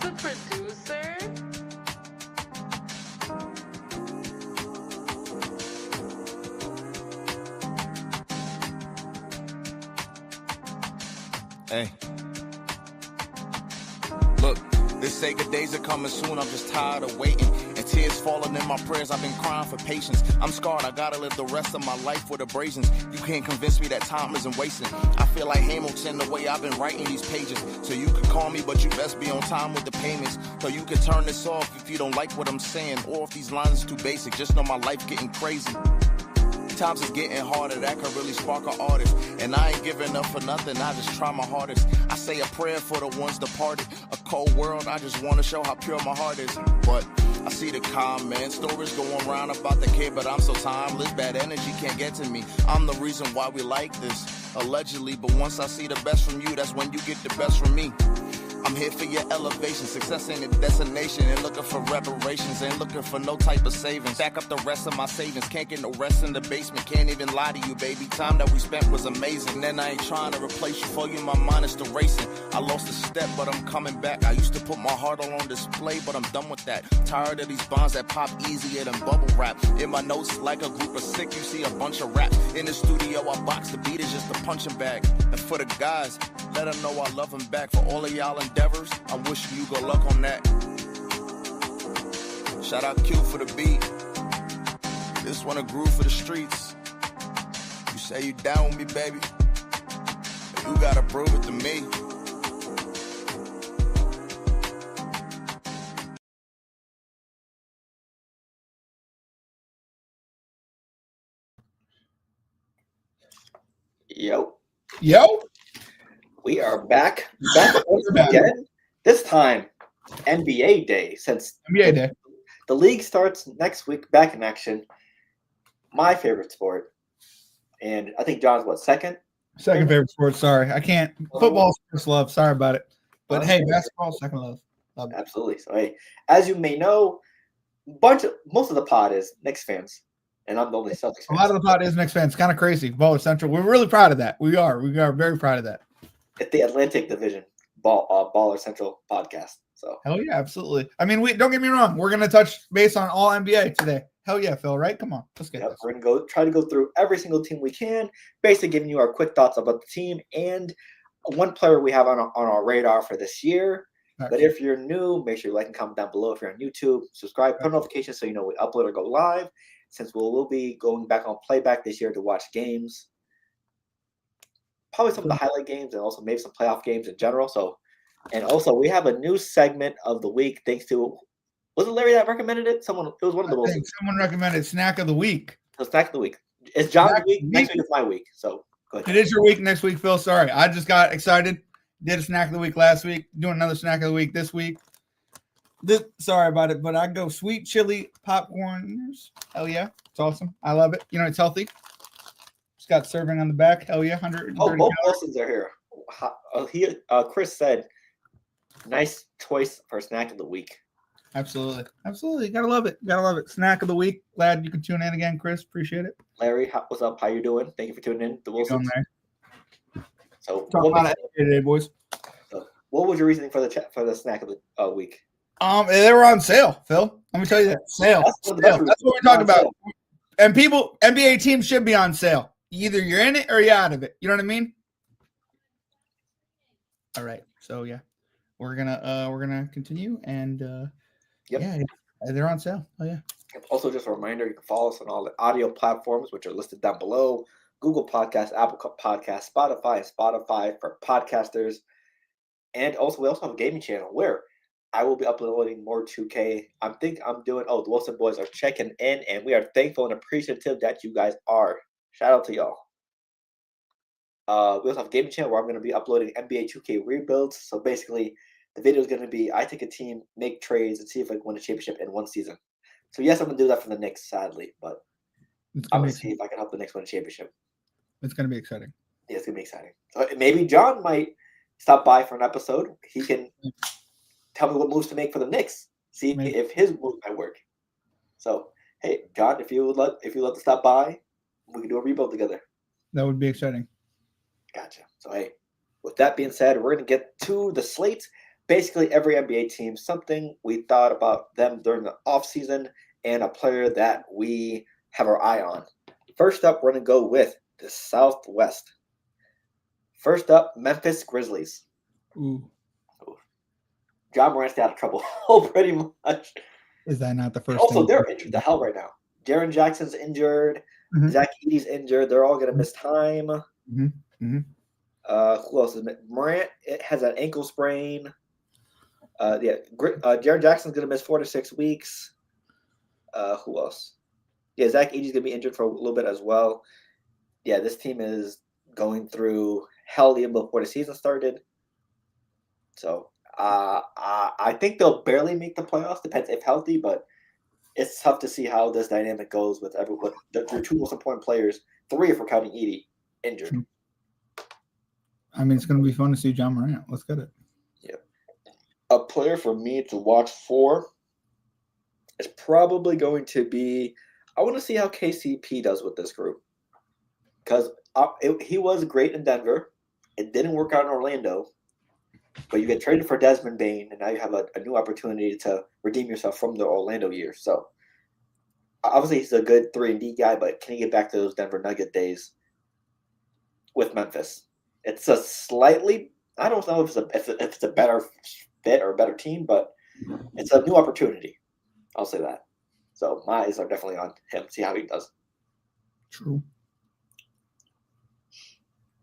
the producer? Hey. Look, they say good days are coming soon. I'm just tired of waiting. And tears falling in my prayers. I've been crying for patience. I'm scarred. I gotta live the rest of my life with abrasions. You can't convince me that time isn't wasting. I feel like Hamilton the way I've been writing these pages. So you could call me, but you best be on time with the payments. So you could turn this off if you don't like what I'm saying. Or if these lines are too basic. Just know my life getting crazy. Times is getting harder, that could really spark an artist. And I ain't giving up for nothing, I just try my hardest. I say a prayer for the ones departed. A cold world, I just want to show how pure my heart is. But I see the comments, stories going around about the kid, but I'm so timeless, bad energy can't get to me. I'm the reason why we like this, allegedly. But once I see the best from you, that's when you get the best from me. I'm here for your elevation, success ain't a destination. Ain't looking for reparations, ain't looking for no type of savings. Back up the rest of my savings, can't get no rest in the basement. Can't even lie to you, baby, time that we spent was amazing. And I ain't trying to replace you, for you my mind is still racing. I lost a step, but I'm coming back. I used to put my heart all on display, but I'm done with that. Tired of these bonds that pop easier than bubble wrap. In my notes, like a group of sick, you see a bunch of rap. In the studio, I box the beat is just a punching bag. And for the guys, let them know I love them back. For all of y'all endeavors, I'm wishing you good luck on that. Shout out Q for the beat. This one a groove for the streets. You say you down with me, baby, but you gotta prove it to me. Yo. We are back once again. This time, NBA Day. Since NBA Day. The league starts next week, back in action. My favorite sport. And I think John's, what, second? Second favorite sport, sorry. I can't. Football's first love, sorry about it. But hey, basketball, second love. Love it. Absolutely. So, hey, as you may know, most of the pod is Knicks fans. And I'm the only Celtics fan. A lot of the pod is Knicks fans. Kind of crazy. Baller Central. We're really proud of that. We are very proud of that. It's the Atlantic Division Baller Central podcast. So hell yeah, absolutely. I mean, don't get me wrong. We're gonna touch base on all NBA today. Hell yeah, Phil. Right? Come on, let's get this. We're gonna try to go through every single team we can, basically giving you our quick thoughts about the team and one player we have on our radar for this year. Right. But if you're new, make sure you like and comment down below. If you're on YouTube, subscribe, put notifications so you know we upload or go live. Since we'll be going back on playback this year to watch games. Probably some of the highlight games and also maybe some playoff games in general. So, and also we have a new segment of the week thanks to, was it Larry that recommended it? It was one of the most. Someone recommended Snack of the Week. So Snack of the Week. It's John's week. Next week is my week. So go ahead. It is your week next week, Phil. Sorry. I just got excited. Did a Snack of the Week last week. Doing another Snack of the Week this week. Sorry about it, but I go sweet chili popcorn. Hell yeah. It's awesome. I love it. You know, it's healthy. It's got serving on the back. Hell yeah. 130 both Wilsons are here. Chris said, nice choice for Snack of the Week. Absolutely. Absolutely. Gotta love it. Snack of the Week. Glad you could tune in again, Chris. Appreciate it. Larry, what's up? How you doing? Thank you for tuning in. The Wilsons. So talk about it today, boys. So what was your reasoning for the Snack of the week? They were on sale, Phil. Let me tell you that. Sale. That's what we're talking about. And people, NBA teams should be on sale. Either you're in it or you're out of it. You know what I mean? All right. So yeah, we're gonna continue and yeah, they're on sale. Oh yeah. Also, just a reminder, you can follow us on all the audio platforms which are listed down below: Google Podcasts, Apple Podcasts, Spotify for podcasters, and also we also have a gaming channel where I will be uploading more 2K. I'm doing. The Wilson boys are checking in, and we are thankful and appreciative that you guys are. Shout out to y'all. We also have a gaming channel where I'm going to be uploading NBA 2K rebuilds. So basically, the video is going to be I take a team, make trades, and see if I can win a championship in one season. So yes, I'm going to do that for the Knicks, sadly, but I'm going to see if I can help the Knicks win a championship. It's going to be exciting. Yeah, it's going to be exciting. So maybe John might stop by for an episode. He can tell me what moves to make for the Knicks. See if his moves might work. So hey, John, if you would love to stop by, we can do a rebuild together. That would be exciting. Gotcha. So hey, with that being said, we're gonna get to the slate. basically every NBA team, something we thought about them during the offseason, and a player that we have our eye on. First up, we're going to go with the Southwest. First up, Memphis Grizzlies. Ooh. John Morant's out of trouble pretty much. Is that not the first Also, thing? they're injured the hell right now. Jaren Jackson's injured. Mhm. Zach Edey's injured. They're all going to miss time. Mm-hmm. Mm-hmm. Who else is it? Morant has an ankle sprain. Jaren Jackson's going to miss 4 to 6 weeks. Who else? Yeah, Zach Edey's going to be injured for a little bit as well. Yeah, this team is going through hell even before the season started. So I think they'll barely make the playoffs. Depends if healthy, but it's tough to see how this dynamic goes with their two most important players, 3 if we're counting Edey, injured. I mean, it's going to be fun to see John Morant. Let's get it. Yeah. A player for me to watch for is probably going to be – I want to see how KCP does with this group. Because he was great in Denver. It didn't work out in Orlando. But you get traded for Desmond Bane, and now you have a new opportunity to redeem yourself from the Orlando years. So, obviously, he's a good 3-and-D guy, but can he get back to those Denver Nugget days with Memphis? It's a slightly – I don't know if it's a better fit or a better team, but it's a new opportunity. I'll say that. So, my eyes are definitely on him. See how he does. True.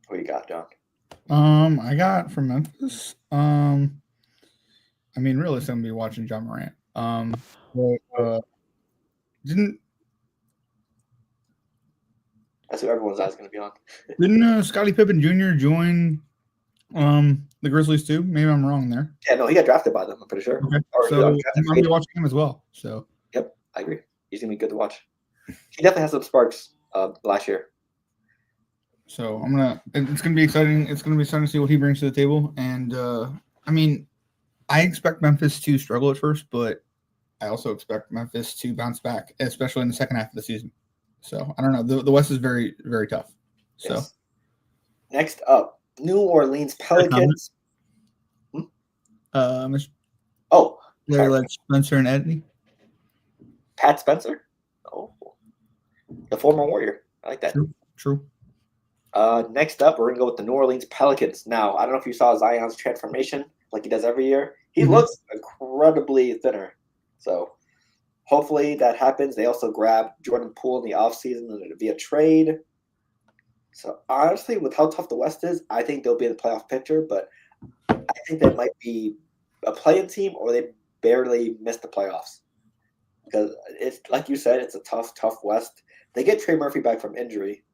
What do you got, John? I got from Memphis. I mean, really, I'm gonna be watching John Morant. That's what everyone's eyes going to be on. Didn't Scottie Pippen Jr. join the Grizzlies too? Maybe I'm wrong there. Yeah, no, he got drafted by them. I'm pretty sure. Okay, so I'm gonna be watching him as well. So yep, I agree. He's gonna be good to watch. He definitely has some sparks last year. So it's gonna be exciting. It's gonna be exciting to see what he brings to the table. And I mean, I expect Memphis to struggle at first, but I also expect Memphis to bounce back, especially in the second half of the season. So I don't know. The West is very, very tough. So yes. Next up, New Orleans Pelicans. Larry Spencer and Eddie. Pat Spencer. Oh, the former Warrior. I like that. True. Next up, we're going to go with the New Orleans Pelicans. Now, I don't know if you saw Zion's transformation like he does every year. He looks incredibly thinner. So hopefully that happens. They also grabbed Jordan Poole in the offseason via trade. So honestly, with how tough the West is, I think they'll be in the playoff picture, but I think they might be a play-in team or they barely miss the playoffs. Because it's like you said, it's a tough West. They get Trey Murphy back from injury.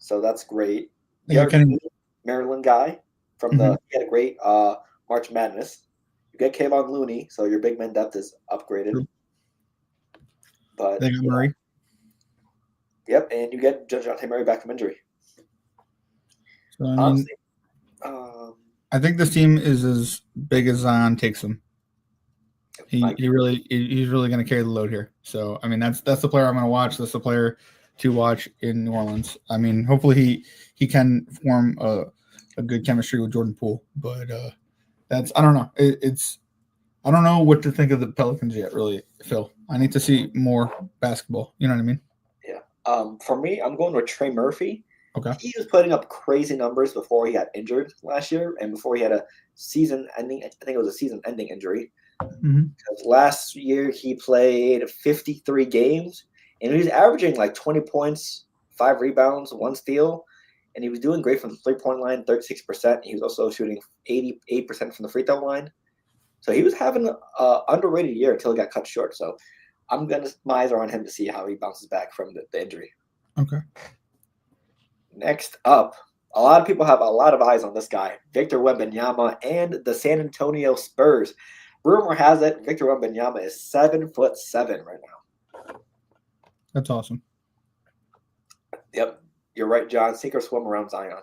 So that's great. Maryland guy from he had a great March Madness. You get Kayvon Looney, so your big man depth is upgraded. True. But they got Murray. Yep, and you get Dejounte Murray back from injury. So honestly, I think this team is as big as Zion takes them. He's really going to carry the load here. So I mean that's the player I'm going to watch. That's the player to watch in New Orleans. I mean, hopefully he can form a good chemistry with Jordan Poole, but I don't know. I don't know what to think of the Pelicans yet, really, Phil. I need to see more basketball. You know what I mean? Yeah. For me, I'm going with Trey Murphy. Okay. He was putting up crazy numbers before he got injured last year and before he had a season-ending – I think it was a season-ending injury. Mm-hmm. Because last year he played 53 games, and he was averaging like 20 points, 5 rebounds, 1 steal, and he was doing great from the three-point line, 36%. He was also shooting 88% from the free throw line. So he was having an underrated year until he got cut short. So my eyes are on him to see how he bounces back from the injury. Okay. Next up, a lot of people have a lot of eyes on this guy, Victor Wembanyama and the San Antonio Spurs. Rumor has it Victor Wembanyama is 7'7" right now. That's awesome. Yep, you're right, John. Sink or swim around Zion.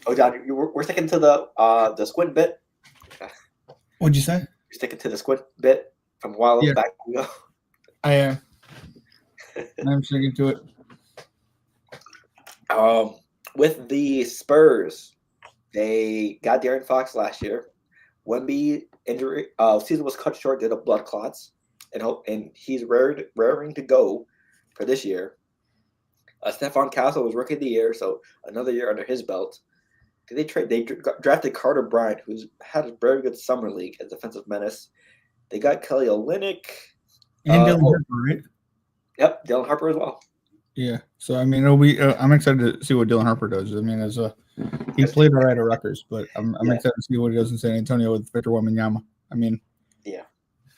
Oh, John, we're sticking to the squint bit. What'd you say? You're sticking to the squint bit from a while back ago. I am. I'm sticking to it. With the Spurs, they got De'Aaron Fox last year. Wemby injury season was cut short due to blood clots, and he's raring to go for this year. Stephon Castle was Rookie of the Year, so another year under his belt. They drafted Carter Bryant, who's had a very good summer league as defensive menace. They got Kelly Olynyk. And Dylan Harper, right? Yep, Dylan Harper as well. Yeah. So, I mean, it'll be. I'm excited to see what Dylan Harper does. I mean, he played all right at Rutgers, but I'm excited to see what he does in San Antonio with Victor Wembanyama. I mean, yeah.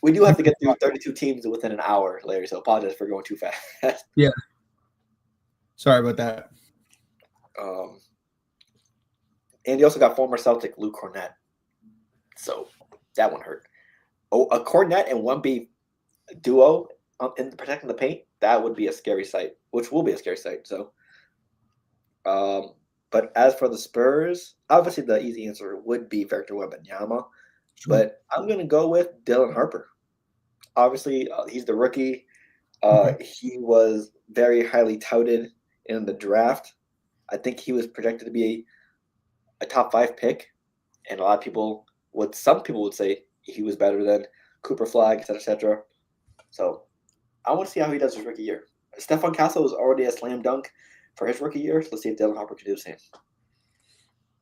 We do have to get through 32 teams within an hour, Larry, so apologize for going too fast. Yeah. Sorry about that. And you also got former Celtic Luke Cornett. So that one hurt. Oh, a Cornett and Wemby duo in protecting the paint, that would be a scary sight, which will be a scary sight. So, but as for the Spurs, obviously the easy answer would be Victor Wembanyama. Sure. But I'm going to go with Dylan Harper. Obviously, he's the rookie. He was very highly touted in the draft. I think he was projected to be a top 5 pick, and some people would say he was better than Cooper Flag, et cetera. So I want to see how he does his rookie year. Stephon Castle was already a slam dunk for his rookie year. So let's see if Dylan Harper can do the same.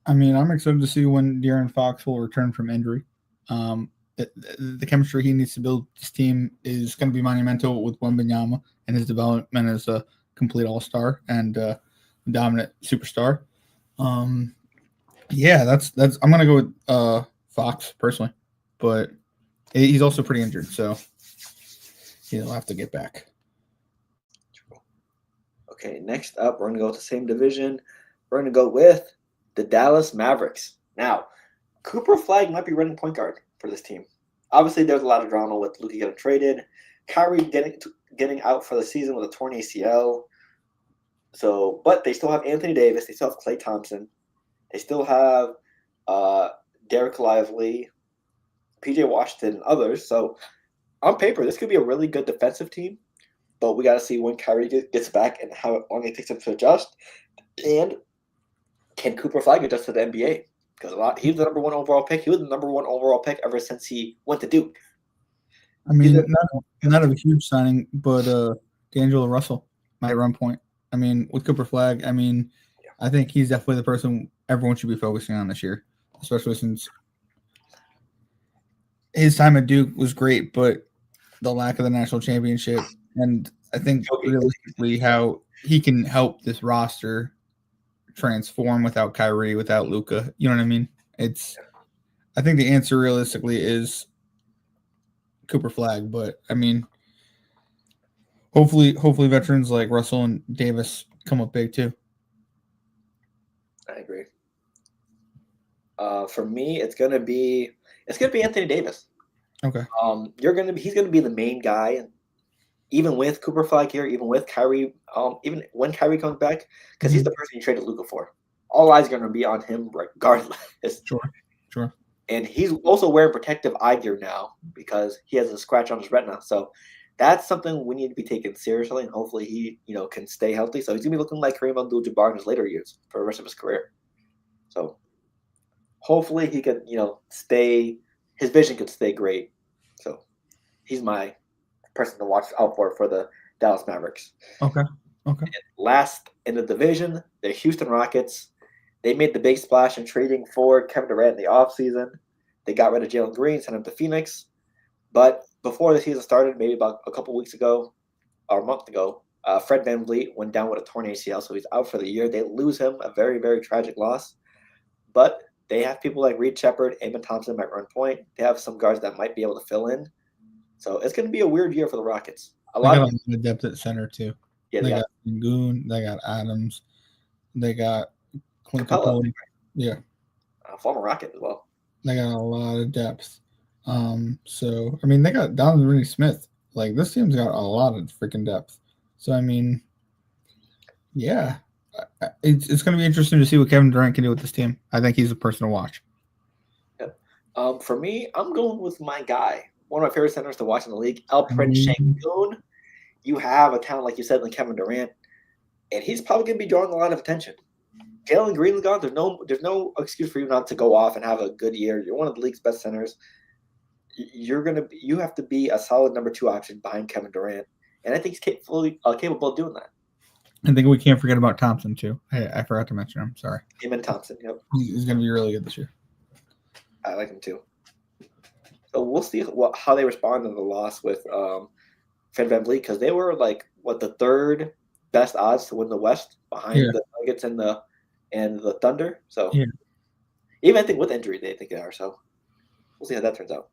I mean, I'm excited to see when De'Aaron Fox will return from injury. The chemistry he needs to build this team is going to be monumental with Wembanyama and his development as a complete all-star and dominant superstar. Yeah, that's. I'm going to go with Fox personally, but he's also pretty injured, so he'll have to get back. Okay, next up, we're going to go with the same division. We're going to go with the Dallas Mavericks. Now, Cooper Flag might be running point guard for this team. Obviously, there's a lot of drama with Luka getting traded, Kyrie getting out for the season with a torn ACL. So, but they still have Anthony Davis. They still have Klay Thompson. They still have Derek Lively, PJ Washington, and others. So, on paper, this could be a really good defensive team. But we got to see when Kyrie gets back and how long it takes him to adjust. And can Cooper Flag adjust to the NBA? Because he was the number 1 overall pick. He was the number 1 overall pick ever since he went to Duke. I mean, not a huge signing, but D'Angelo Russell might run point. I mean, with Cooper Flag, I mean, I think he's definitely the person everyone should be focusing on this year, especially since his time at Duke was great, but the lack of the national championship, and I think realistically how he can help this roster transform without Kyrie, without Luka. You know what I mean? I think the answer realistically is Cooper Flag, but I mean, hopefully veterans like Russell and Davis come up big too. I agree. For me, it's gonna be Anthony Davis. Okay. He's gonna be the main guy, and even with Cooper Flag here, even with Kyrie, even when Kyrie comes back, because he's the person you traded Luka for. All eyes are gonna be on him regardless. Sure. And he's also wearing protective eye gear now because he has a scratch on his retina. So that's something we need to be taken seriously, and hopefully he, can stay healthy. So he's gonna be looking like Kareem Abdul-Jabbar in his later years for the rest of his career. So hopefully he could, his vision could stay great. So he's my person to watch out for the Dallas Mavericks. Okay. And last in the division, the Houston Rockets. They made the big splash in trading for Kevin Durant in the offseason. They got rid of Jalen Green, sent him to Phoenix. But before the season started, maybe about a couple weeks ago or a month ago, Fred VanVleet went down with a torn ACL, so he's out for the year. They lose him, a very, very tragic loss. But they have people like Reed Shepherd, Amen Thompson might run point. They have some guards that might be able to fill in. So it's going to be a weird year for the Rockets. They got a lot of depth at center too. Yeah, they got Goon, they got Adams, they got Clint Capella. Yeah. Former Rocket as well. They got a lot of depth. So I mean, they got Donovan Smith. Like, this team's got a lot of freaking depth. So I mean, yeah, it's going to be interesting to see what Kevin Durant can do with this team. I think he's a person to watch. Yep. For me, I'm going with my guy, one of my favorite centers to watch in the league, Alperen Sengun. You have a talent, like you said, like Kevin Durant, and he's probably going to be drawing a lot of attention. Jalen Green's gone. There's no excuse for you not to go off and have a good year. You're one of the league's best centers. You have to be a solid number 2 option behind Kevin Durant, and I think he's capable of doing that. I think we can't forget about Thompson too. I forgot to mention him. Sorry. Him and Thompson. Yep, He's going to be really good this year. I like him too. So we'll see how they respond to the loss with Fred VanVleet, because they were like the 3rd best odds to win the West behind the Nuggets and the Thunder. So even I think with injury they think they are. So we'll see how that turns out.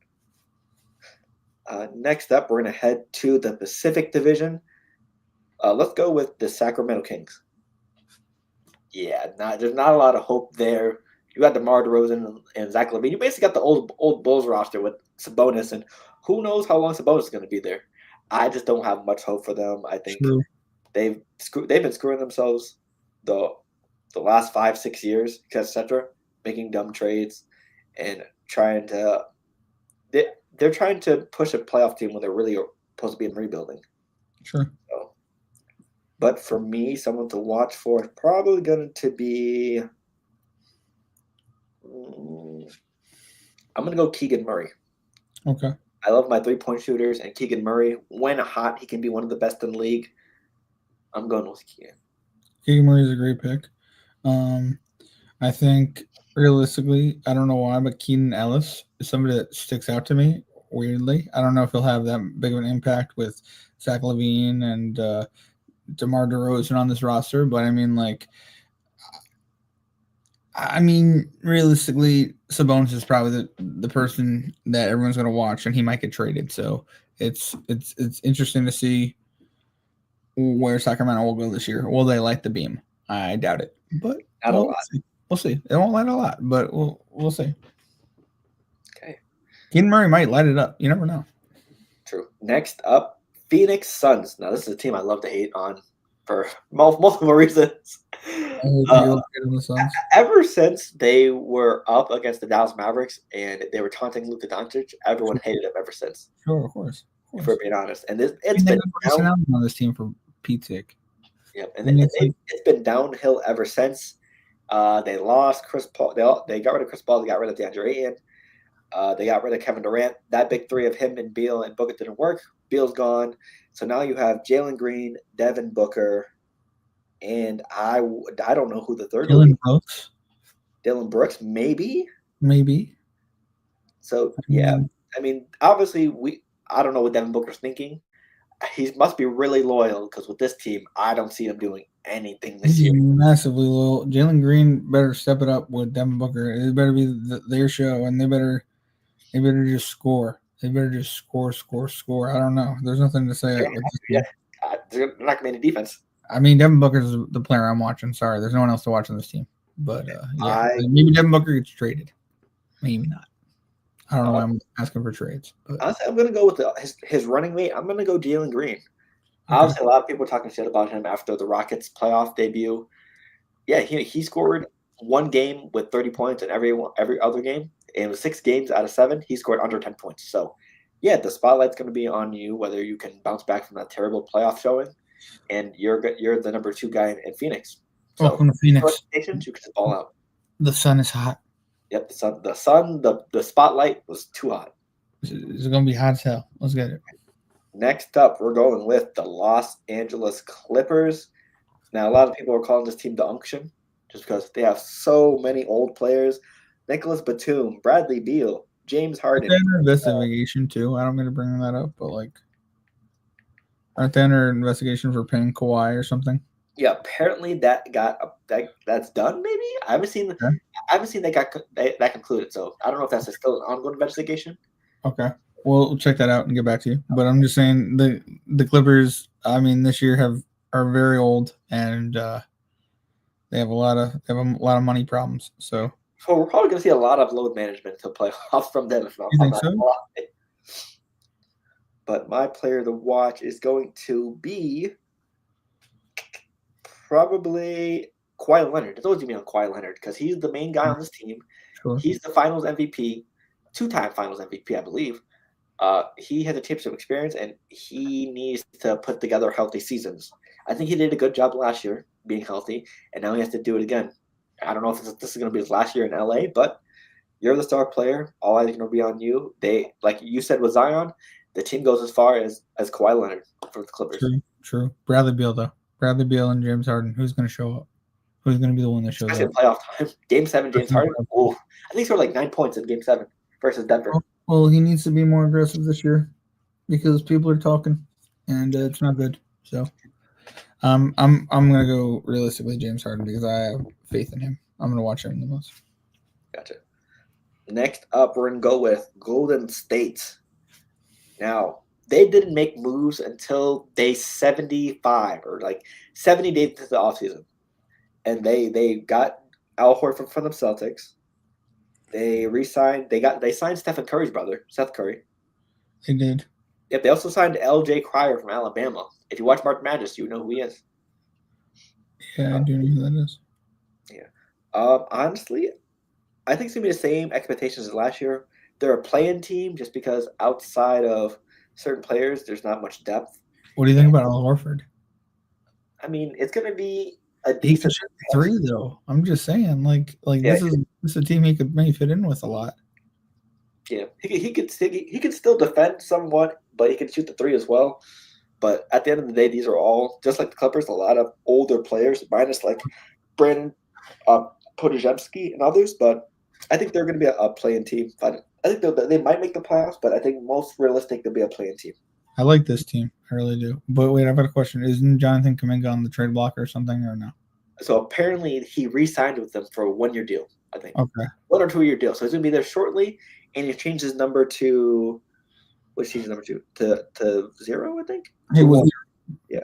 Next up, we're going to head to the Pacific Division. Let's go with the Sacramento Kings. Yeah, there's not a lot of hope there. You got DeMar DeRozan and Zach LaVine. You basically got the old Bulls roster with Sabonis, and who knows how long Sabonis is going to be there. I just don't have much hope for them. I think they've been screwing themselves the last 5-6 years, etc., making dumb trades and trying to. They're trying to push a playoff team when they're really supposed to be in rebuilding. Sure. So, but for me, someone to watch for is probably going to be. I'm going to go Keegan Murray. Okay. I love my 3-point shooters, and Keegan Murray, when hot, he can be one of the best in the league. I'm going with Keegan. Keegan Murray is a great pick. I think realistically, I don't know why, but Keenan Ellis is somebody that sticks out to me weirdly. I don't know if he'll have that big of an impact with Zach LaVine and DeMar DeRozan on this roster, but realistically, Sabonis is probably the person that everyone's going to watch, and he might get traded. So it's interesting to see where Sacramento will go this year. Will they light the beam? I doubt it, but we'll see. It won't light a lot, but we'll see. Okay. Keegan Murray might light it up. You never know. True. Next up, Phoenix Suns. Now, this is a team I love to hate on for multiple reasons. Ever since they were up against the Dallas Mavericks and they were taunting Luka Doncic, everyone hated him ever since. Sure, of course. For being honest, and it's been down on this team for Pete's sake. Yep, and it's been downhill ever since. They lost Chris Paul. They got rid of Chris Paul. They got rid of DeAndre Ayton. They got rid of Kevin Durant. That big 3 of him and Beal and Booker didn't work. Beal's gone. So now you have Jalen Green, Devin Booker, and I don't know who the third will be. Brooks. Dylan Brooks, maybe. So yeah, obviously I don't know what Devin Booker's thinking. He must be really loyal, because with this team, I don't see him doing anything this year. Massively loyal. Jalen Green better step it up with Devin Booker. It better be their show, and they better just score. They better just score. I don't know. There's nothing to say. They're not going to be any defense. Devin Booker's the player I'm watching. Sorry, there's no one else to watch on this team. But maybe Devin Booker gets traded. Maybe not. I don't know why I'm asking for trades. But honestly, I'm going to go with his running mate. I'm going to go Jalen Green. Okay. Obviously, a lot of people are talking shit about him after the Rockets playoff debut. Yeah, he scored 1 game with 30 points in every other game. And with 6 games out of 7, he scored under 10 points. So, yeah, the spotlight's going to be on you, whether you can bounce back from that terrible playoff showing. And you're the number 2 guy in Phoenix. So, welcome to Phoenix. You can just ball out. The sun is hot. Yep, the spotlight was too hot. It's going to be hot as hell. Let's get it. Next up, we're going with the Los Angeles Clippers. Now, a lot of people are calling this team the Unction just because they have so many old players. Nicholas Batum, Bradley Beal, James Harden. They're under investigation, too. I don't mean to bring that up, but, aren't they under investigation for paying Kawhi or something? Yeah, apparently that's done. Maybe I haven't seen that concluded. So I don't know if that's still an ongoing investigation. Okay, we'll check that out and get back to you. But I'm just saying the Clippers. this year are very old, and they have a lot of money problems. So we're probably going to see a lot of load management to play off from them. You think so? But my player to watch is going to be probably Kawhi Leonard. It's always going to be on Kawhi Leonard because he's the main guy on this team. Sure. He's the Finals MVP, 2-time Finals MVP, I believe. He has a championship experience, and he needs to put together healthy seasons. I think he did a good job last year being healthy, and now he has to do it again. I don't know if this is going to be his last year in LA, but you're the star player. All eyes are going to be on you. They, like you said with Zion, the team goes as far as Kawhi Leonard for the Clippers. True. Bradley Beal, though. Bradley Beal and James Harden. Who's going to show up? Who's going to be the one that shows Especially up? in playoff time. Game 7, James Harden. Oh, I think he scored like 9 points in Game 7 versus Denver. Well, he needs to be more aggressive this year because people are talking, and it's not good. So, I'm gonna go realistically James Harden because I have faith in him. I'm gonna watch him the most. Gotcha. Next up, we're gonna go with Golden State. Now, they didn't make moves until day 75 or like 70 days into the offseason. And they got Al Horford from the Celtics. They re-signed. They signed Stephen Curry's brother, Seth Curry. They did. Yep, they also signed L.J. Cryer from Alabama. If you watch March Madness, you know who he is. Yeah, I do know who that is. Yeah. Honestly, I think it's gonna be the same expectations as last year. They're a play-in team just because outside of certain players, there's not much depth. What do you think about Al Horford? I mean, it's gonna be a He can decent shoot three though. I'm just saying, like Yeah. this is a team he could maybe fit in with a lot. Yeah, he could still defend somewhat, but he can shoot the three as well. But at the end of the day, these are all just like the Clippers. A lot of older players, minus like Brandon Podojemski and others. But I think they're going to be a play-in team. I think they might make the playoffs, but I think most realistic they'll be a play-in team. I like this team. I really do. But wait, I've got a question. Isn't Jonathan Kuminga on the trade block or something or no? So apparently he re-signed with them for a 1-year deal. I think Okay. 1 or 2 year deal. So he's going to be there shortly, and he changed his number to what's his number to 0, I think. He was. Yeah.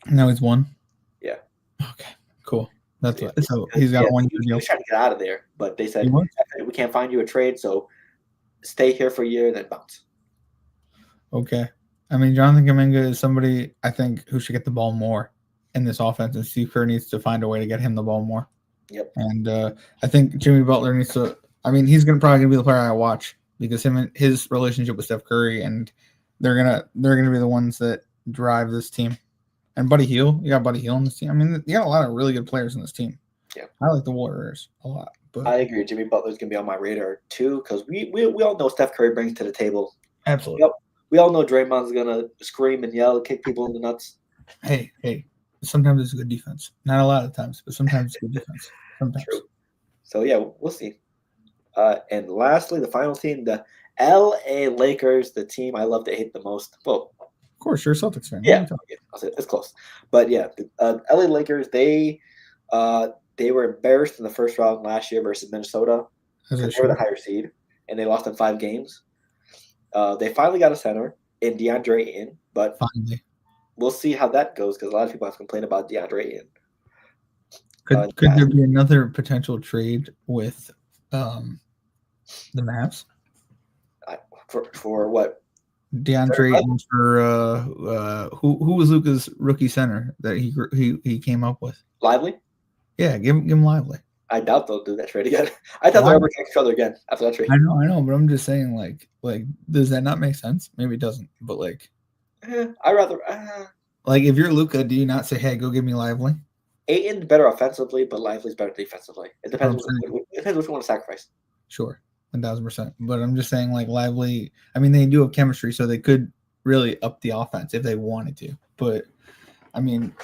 Now he's 1. Yeah. Okay. Cool. That's Yeah. what. So he's got 1 year He deal. was trying to get out of there, but they said He was? we can't find you a trade, so stay here for a year and then bounce. Okay. I mean, Jonathan Kuminga is somebody I think who should get the ball more in this offense, and Steve Kerr needs to find a way to get him the ball more. Yep. And I think Jimmy Butler needs to. I mean, he's probably gonna be the player I watch because him and his relationship with Steph Curry, and they're gonna be the ones that drive this team. And Buddy Hield, you got Buddy Hield in this team. I mean, you got a lot of really good players in this team. Yeah, I like the Warriors a lot. But I agree. Jimmy Butler's gonna be on my radar too because we all know Steph Curry brings to the table. absolutely. Yep. We all know Draymond's gonna scream and yell, kick people in the nuts. Hey, sometimes it's good defense. Not a lot of times, but sometimes it's good defense. Sometimes. True. So yeah, we'll see. And lastly, the final team, the L.A. Lakers, the team I love to hate the most. Well, Of course, you're a Celtics fan. yeah, I'll say it's close. But yeah, the L.A. Lakers, they were embarrassed in the first round last year versus Minnesota. As They I were should. the higher seed, and they lost in 5 games. They finally got a center in DeAndre Ayton, but Finally. we'll see how that goes because a lot of people have complained about DeAndre Ayton. Could there be another potential trade with the Mavs? For what? DeAndre Ayton for who was Luka's rookie center that he came up with? Lively? Yeah, give him Lively. I doubt they'll do that trade again. I thought they'll ever take each other again after that trade. I know, but I'm just saying, like, does that not make sense? Maybe it doesn't, but like, I rather like if you're Luka, do you not say, "Hey, go give me Lively"? Ayton's better offensively, but Lively's better defensively. It depends. It depends what you want to sacrifice. Sure, 1,000%. But I'm just saying, like, Lively. I mean, they do have chemistry, so they could really up the offense if they wanted to. But I mean,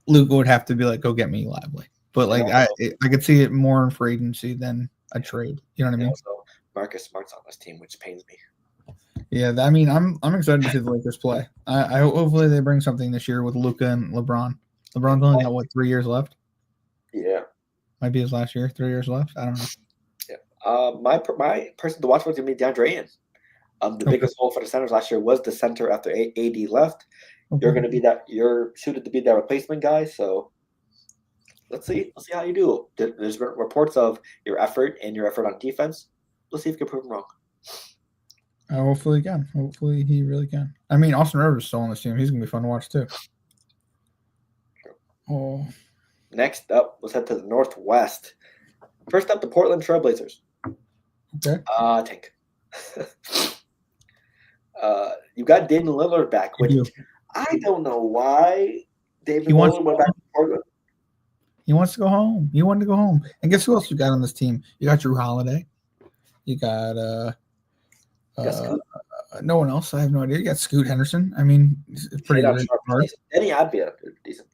Luka would have to be like, "Go get me Lively." But like, I could see it more for agency than a trade. You know what I mean? Also, Marcus Smart's on this team, which pains me. Yeah, I mean, I'm excited to see the Lakers play. I hopefully they bring something this year with Luka and LeBron. LeBron's only got 3 years left. Yeah, Might be his last year. 3 years left. I don't know. Yeah. My person to watch was going to be DeAndre Ayton. The biggest hole for the centers last year was the center after AD left. Okay. You're going to be that. You're suited to be that replacement guy. So let's see how you do. There's reports of your effort and your effort on defense. Let's see if you can prove them wrong. Hopefully he can. Hopefully he really can. I mean, Austin Rivers is still on this team. He's gonna be fun to watch too. Oh. Next up, let's head to the Northwest. First up, the Portland Trailblazers. Okay. Tank. You got Damian Lillard back, which I don't know why Damian Lillard went back to Portland. He wants to go home. He wanted to go home. And guess who else you got on this team? You got Drew Holiday. You got no one else. I have no idea. You got Scoot Henderson. I mean, it's pretty good. Any I'd be decent.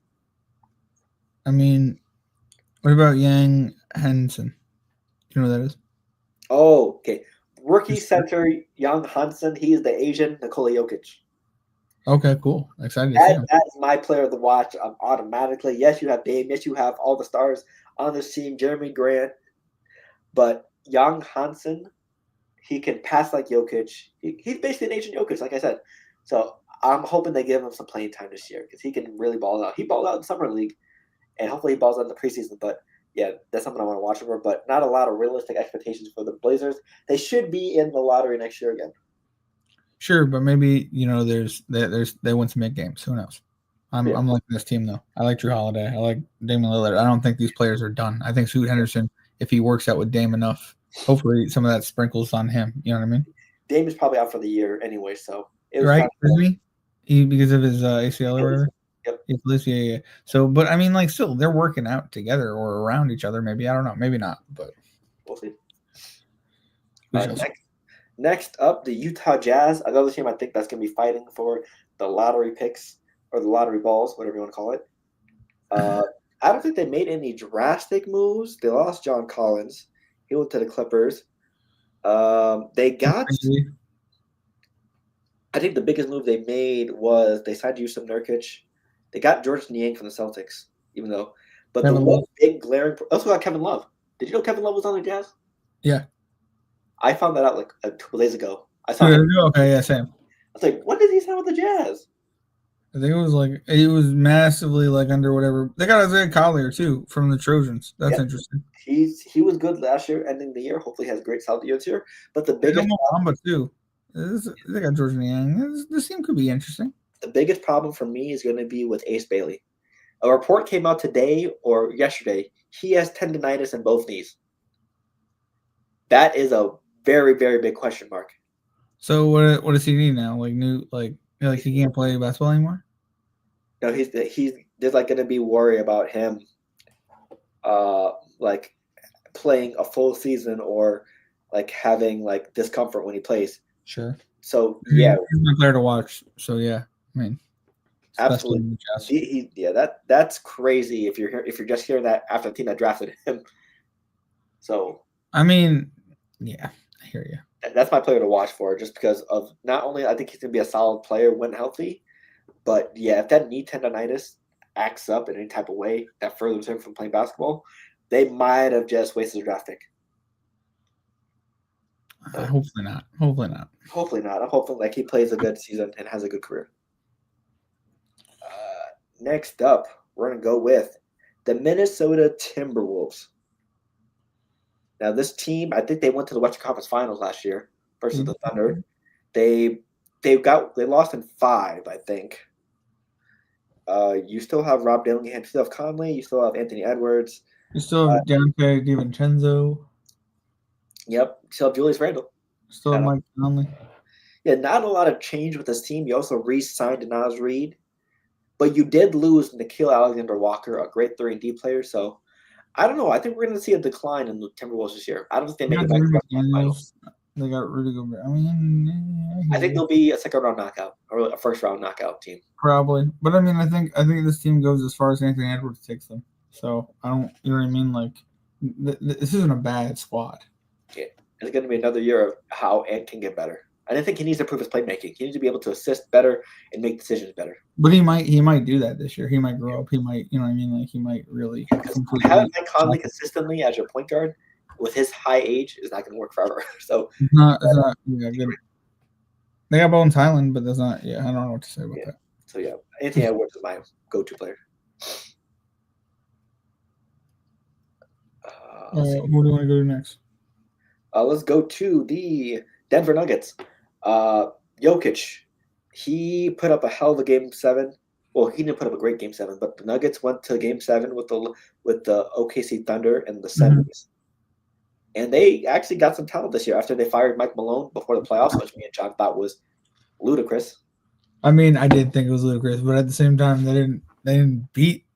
I mean, what about Yang Henson? You know who that is? Oh, okay. Rookie center Young Hansen. He's the Asian Nikola Jokic. Okay, cool. Excited to see him. That's my player to watch automatically. Yes, you have Dame. Yes, you have all the stars on this team. Jeremy Grant. But Young Hansen, he can pass like Jokic. He's basically an Asian Jokic, like I said. So I'm hoping they give him some playing time this year because he can really ball out. He balled out in Summer League, and hopefully he balls out in the preseason. But yeah, that's something I want to watch for. But not a lot of realistic expectations for the Blazers. They should be in the lottery next year again. Sure, but maybe they win some mid games. Who knows? I'm liking this team though. I like Drew Holiday. I like Damian Lillard. I don't think these players are done. I think Scoot Henderson, if he works out with Dame enough, hopefully some of that sprinkles on him. You know what I mean? Dame is probably out for the year anyway, so right? Isn't he? Because of his ACL or whatever. Yep. Yeah. So, but I mean, like, still, they're working out together or around each other. Maybe, I don't know. Maybe not, but we'll see. Next up, the Utah Jazz. Another team I think that's going to be fighting for the lottery picks or the lottery balls, whatever you want to call it. I don't think they made any drastic moves. They lost John Collins. He went to the Clippers. They got. I think the biggest move they made was they signed Jusuf Nurkic. They got George Niang from the Celtics, even though. But Kevin the one big glaring. Also got Kevin Love. Did you know Kevin Love was on the Jazz? Yeah. I found that out like 2 days ago. I saw him. Okay, yeah, same. I was like, when did he sign with the Jazz? I think it was massively like under whatever. They got Isaiah Collier too from the Trojans. That's interesting. He was good last year, ending the year. Hopefully, he has great solid years here. But the biggest problem too. They got George Niang. This team could be interesting. The biggest problem for me is going to be with Ace Bailey. A report came out today or yesterday. He has tendonitis in both knees. That is a very, very big question mark. So what does he need now? Like he can't play basketball anymore? No, he's there's like going to be worry about him, like playing a full season or like having like discomfort when he plays. Sure. So he's my player to watch. So yeah, I mean, absolutely. That's crazy. If you're just hearing that after the team that drafted him. So I mean, yeah, I hear you. That's my player to watch for, just because of not only I think he's gonna be a solid player when healthy, but yeah, if that knee tendonitis acts up in any type of way that furthers him from playing basketball, they might have just wasted a draft pick. Hopefully not. Hopefully not. Hopefully not. I'm hoping like he plays a good season and has a good career. Next up, we're gonna go with the Minnesota Timberwolves. Now, this team, I think they went to the Western Conference Finals last year versus the Thunder. They lost in 5, I think. You still have Rob Dillingham, you still have Conley, you still have Anthony Edwards. You still have Dante DiVincenzo. Yep, you still have Julius Randle. Still have Mike Conley. Yeah, not a lot of change with this team. You also re-signed Naz Reid. But you did lose Nickeil Alexander-Walker, a great 3-and-D player, so I don't know. I think we're going to see a decline in the Timberwolves this year. I don't think they make it back to the finals. They got Rudy Gobert. I mean, I think they'll be a second-round knockout or a first-round knockout team. Probably, but I mean, I think this team goes as far as Anthony Edwards takes them. So I don't, you know what I mean? Like, this isn't a bad squad. Yeah, it's going to be another year of how Ant can get better. I think he needs to improve his playmaking. He needs to be able to assist better and make decisions better. But he might do that this year. He might grow up. He might, you know what I mean? Like, he might really. Having Mike Conley consistently as your point guard with his high age is not going to work forever. So it's not good. They got Bones Highland, but that's not. Yeah, I don't know what to say about that. So yeah, Anthony Edwards is my go-to player. Who do you want to go to next? Let's go to the Denver Nuggets. Jokic, he put up a hell of a game 7. Well, he didn't put up a great game 7, but the Nuggets went to game 7 with the OKC Thunder and the semis. And they actually got some talent this year after they fired Mike Malone before the playoffs, which me and John thought was ludicrous. I mean, I did think it was ludicrous, but at the same time, they didn't beat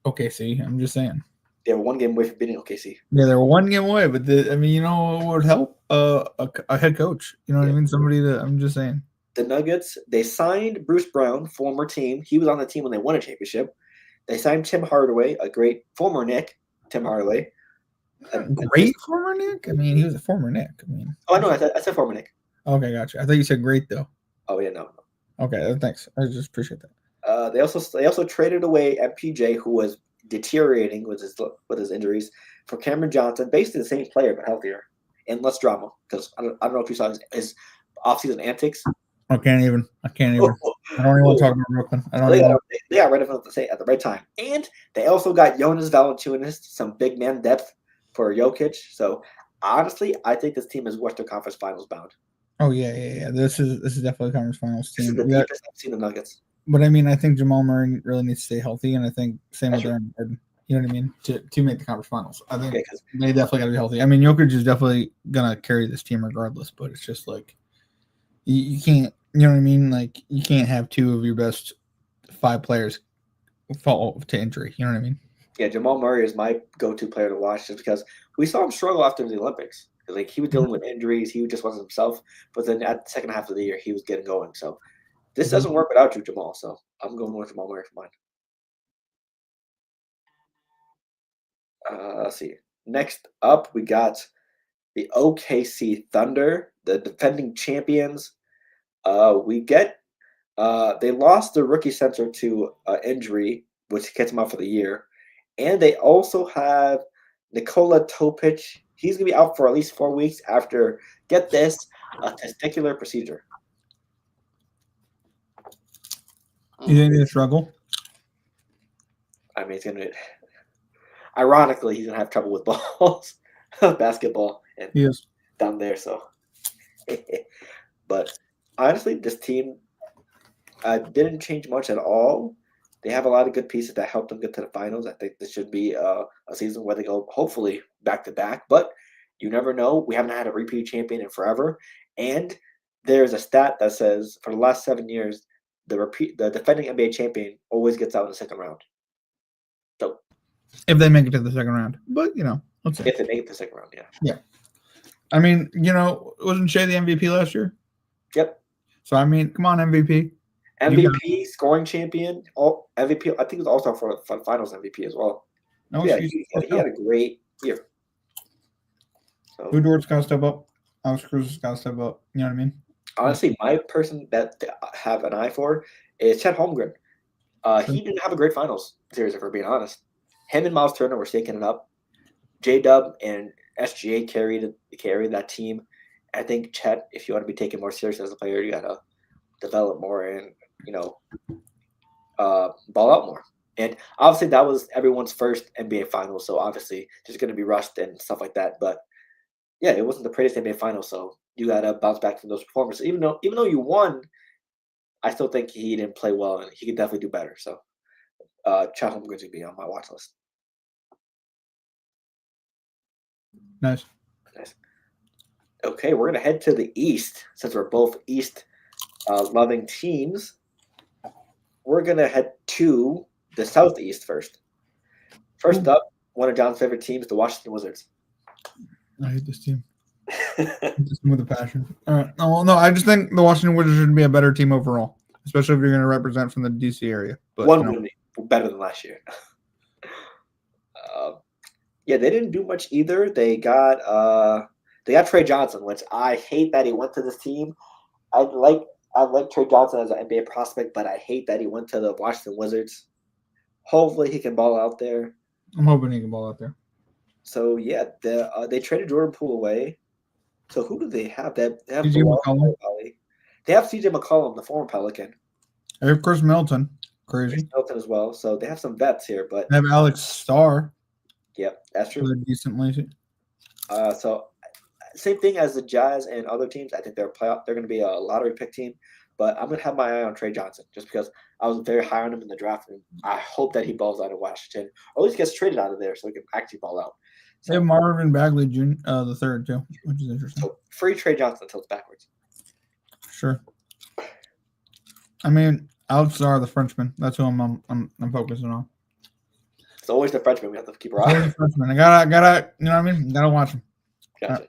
OKC. I'm just saying. They were 1 game away from beating OKC. Yeah, they're 1 game away, but you know what would help? A head coach. You know what I mean? Somebody to. I'm just saying. The Nuggets, they signed Bruce Brown, former team. He was on the team when they won a championship. They signed Tim Hardaway, a great former Knick, Tim Hardaway. Great former Knick? I mean, he was a former Knick. I know. I said former Knick. Okay, gotcha. I thought you said great though. Oh yeah, no. Okay, thanks. I just appreciate that. They also traded away MPJ, who was deteriorating with his injuries, for Cameron Johnson, basically the same player but healthier and less drama. Because I don't know if you saw his offseason antics. I can't even. I don't even want to talk about Brooklyn. They got rid of him at the right time, and they also got Jonas Valanciunas, some big man depth for Jokic. So honestly, I think this team is Western Conference Finals bound. Oh yeah. This is definitely a conference finals team. This is the deepest I've seen the Nuggets. But I mean, I think Jamal Murray really needs to stay healthy, and I think same with Aaron Gordon. You know what I mean? To make the conference finals, I think they definitely got to be healthy. I mean, Jokic is definitely gonna carry this team regardless, but it's just like you can't. You know what I mean? Like you can't have 2 of your best 5 players fall to injury. You know what I mean? Yeah, Jamal Murray is my go-to player to watch just because we saw him struggle after the Olympics. Like he was dealing with injuries, he just wasn't himself. But then at the second half of the year, he was getting going. So this doesn't work without you, Jamal. So I'm going with Jamal Murray for mine. Let's see. Next up, we got the OKC Thunder, the defending champions. They lost the rookie center to injury, which gets him out for the year. And they also have Nikola Topic. He's going to be out for at least 4 weeks after, get this, a testicular procedure. You think they struggle? I mean, ironically, he's going to have trouble with balls, basketball, and down there. So, but honestly, this team didn't change much at all. They have a lot of good pieces that helped them get to the finals. I think this should be a season where they go hopefully back to back, but you never know. We haven't had a repeat champion in forever. And there's a stat that says for the last 7 years, the defending NBA champion always gets out in the second round. So if they make it to the second round, but let's see. If they make it to the second round, yeah. Yeah. I mean, wasn't Shea the MVP last year? Yep. So I mean, come on, MVP. MVP, scoring champion, MVP. I think it was also for Finals MVP as well. No, yeah, he had a great year. So, Lou Dort's got to step up. Alex Cruz has got to step up. You know what I mean? Honestly, my person that I have an eye for is Chet Holmgren. He didn't have a great Finals series, if we're being honest. Him and Miles Turner were shaking it up. J-Dub and SGA carried that team. I think Chet, if you want to be taken more serious as a player, you got to develop more and ball out more. And obviously that was everyone's first NBA Finals, so obviously there's going to be rust and stuff like that. But yeah, it wasn't the prettiest NBA Finals, so you got to bounce back from those performances. Even though you won, I still think he didn't play well, and he could definitely do better. So Chet Holmgren's going to be on my watch list. Nice. Okay, we're going to head to the East since we're both East loving teams. We're going to head to the Southeast first. First up, one of John's favorite teams, the Washington Wizards. I hate this team. I hate this team with a passion. All right. No, I just think the Washington Wizards should be a better team overall, especially if you're going to represent from the DC area. But one would be better than last year. Yeah, they didn't do much either. They got Trey Johnson, which I hate that he went to this team. I like Trey Johnson as an NBA prospect, but I hate that he went to the Washington Wizards. Hopefully he can ball out there. I'm hoping he can ball out there. So, yeah, they traded Jordan Poole away. So who do they have? They have CJ McCollum. They have CJ McCollum, the former Pelican. They have Chris Middleton. Crazy. Chris Middleton as well. So they have some vets here. But they have Alex Starr. Yep, that's true. Decently. So same thing as the Jazz and other teams. I think they're going to be a lottery pick team. But I'm going to have my eye on Trey Johnson just because I was very high on him in the draft. And I hope that he balls out of Washington, or at least gets traded out of there so he can actually ball out. They have Marvin Bagley Jr. The third too, which is interesting. So free Trey Johnson until it's backwards. Sure. I mean, Alex Starr, the Frenchman. That's who I'm focusing on. always the Frenchman. We have to keep our Always eye. a freshman. I gotta, you know what I mean? Gotta watch him. Gotcha.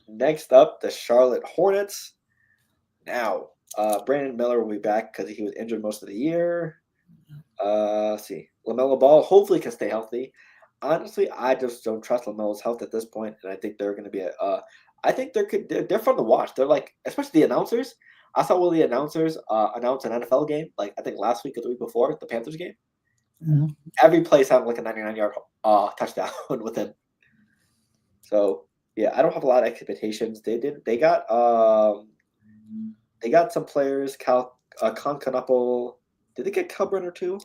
Next up, the Charlotte Hornets. Now, Brandon Miller will be back because he was injured most of the year. Let's see. LaMelo Ball hopefully can stay healthy. Honestly, I just don't trust LaMelo's health at this point, and I think they're going to be I think they're fun to watch. They're like, especially the announcers. I saw one of the announcers announce an NFL game, like I think last week or the week before, the Panthers game. Mhm. Every play sounded like a 99-yard touchdown with him. So yeah, I don't have a lot of expectations. They got some players. Con Canapple. Did they get Cal Brenner too?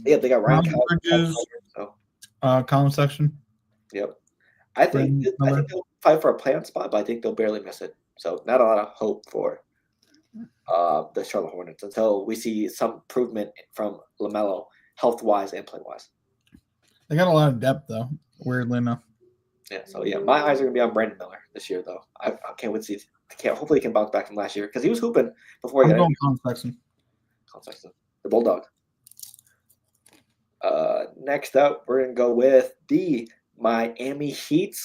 Yeah, they got Ryan Cal. Bridges, So comment section. yep. I think Miller. they'll fight for a play-in spot, but I think they'll barely miss it. So not a lot of hope for the Charlotte Hornets until we see some improvement from LaMelo health-wise and play-wise. They got a lot of depth though, weirdly enough. Yeah, so yeah, my eyes are gonna be on Brandon Miller this year, though. I can't wait to see. Hopefully, he can bounce back from last year because he was hooping before he I'm got going comment section. injured. The Bulldog. Next up, we're gonna go with the Miami Heat.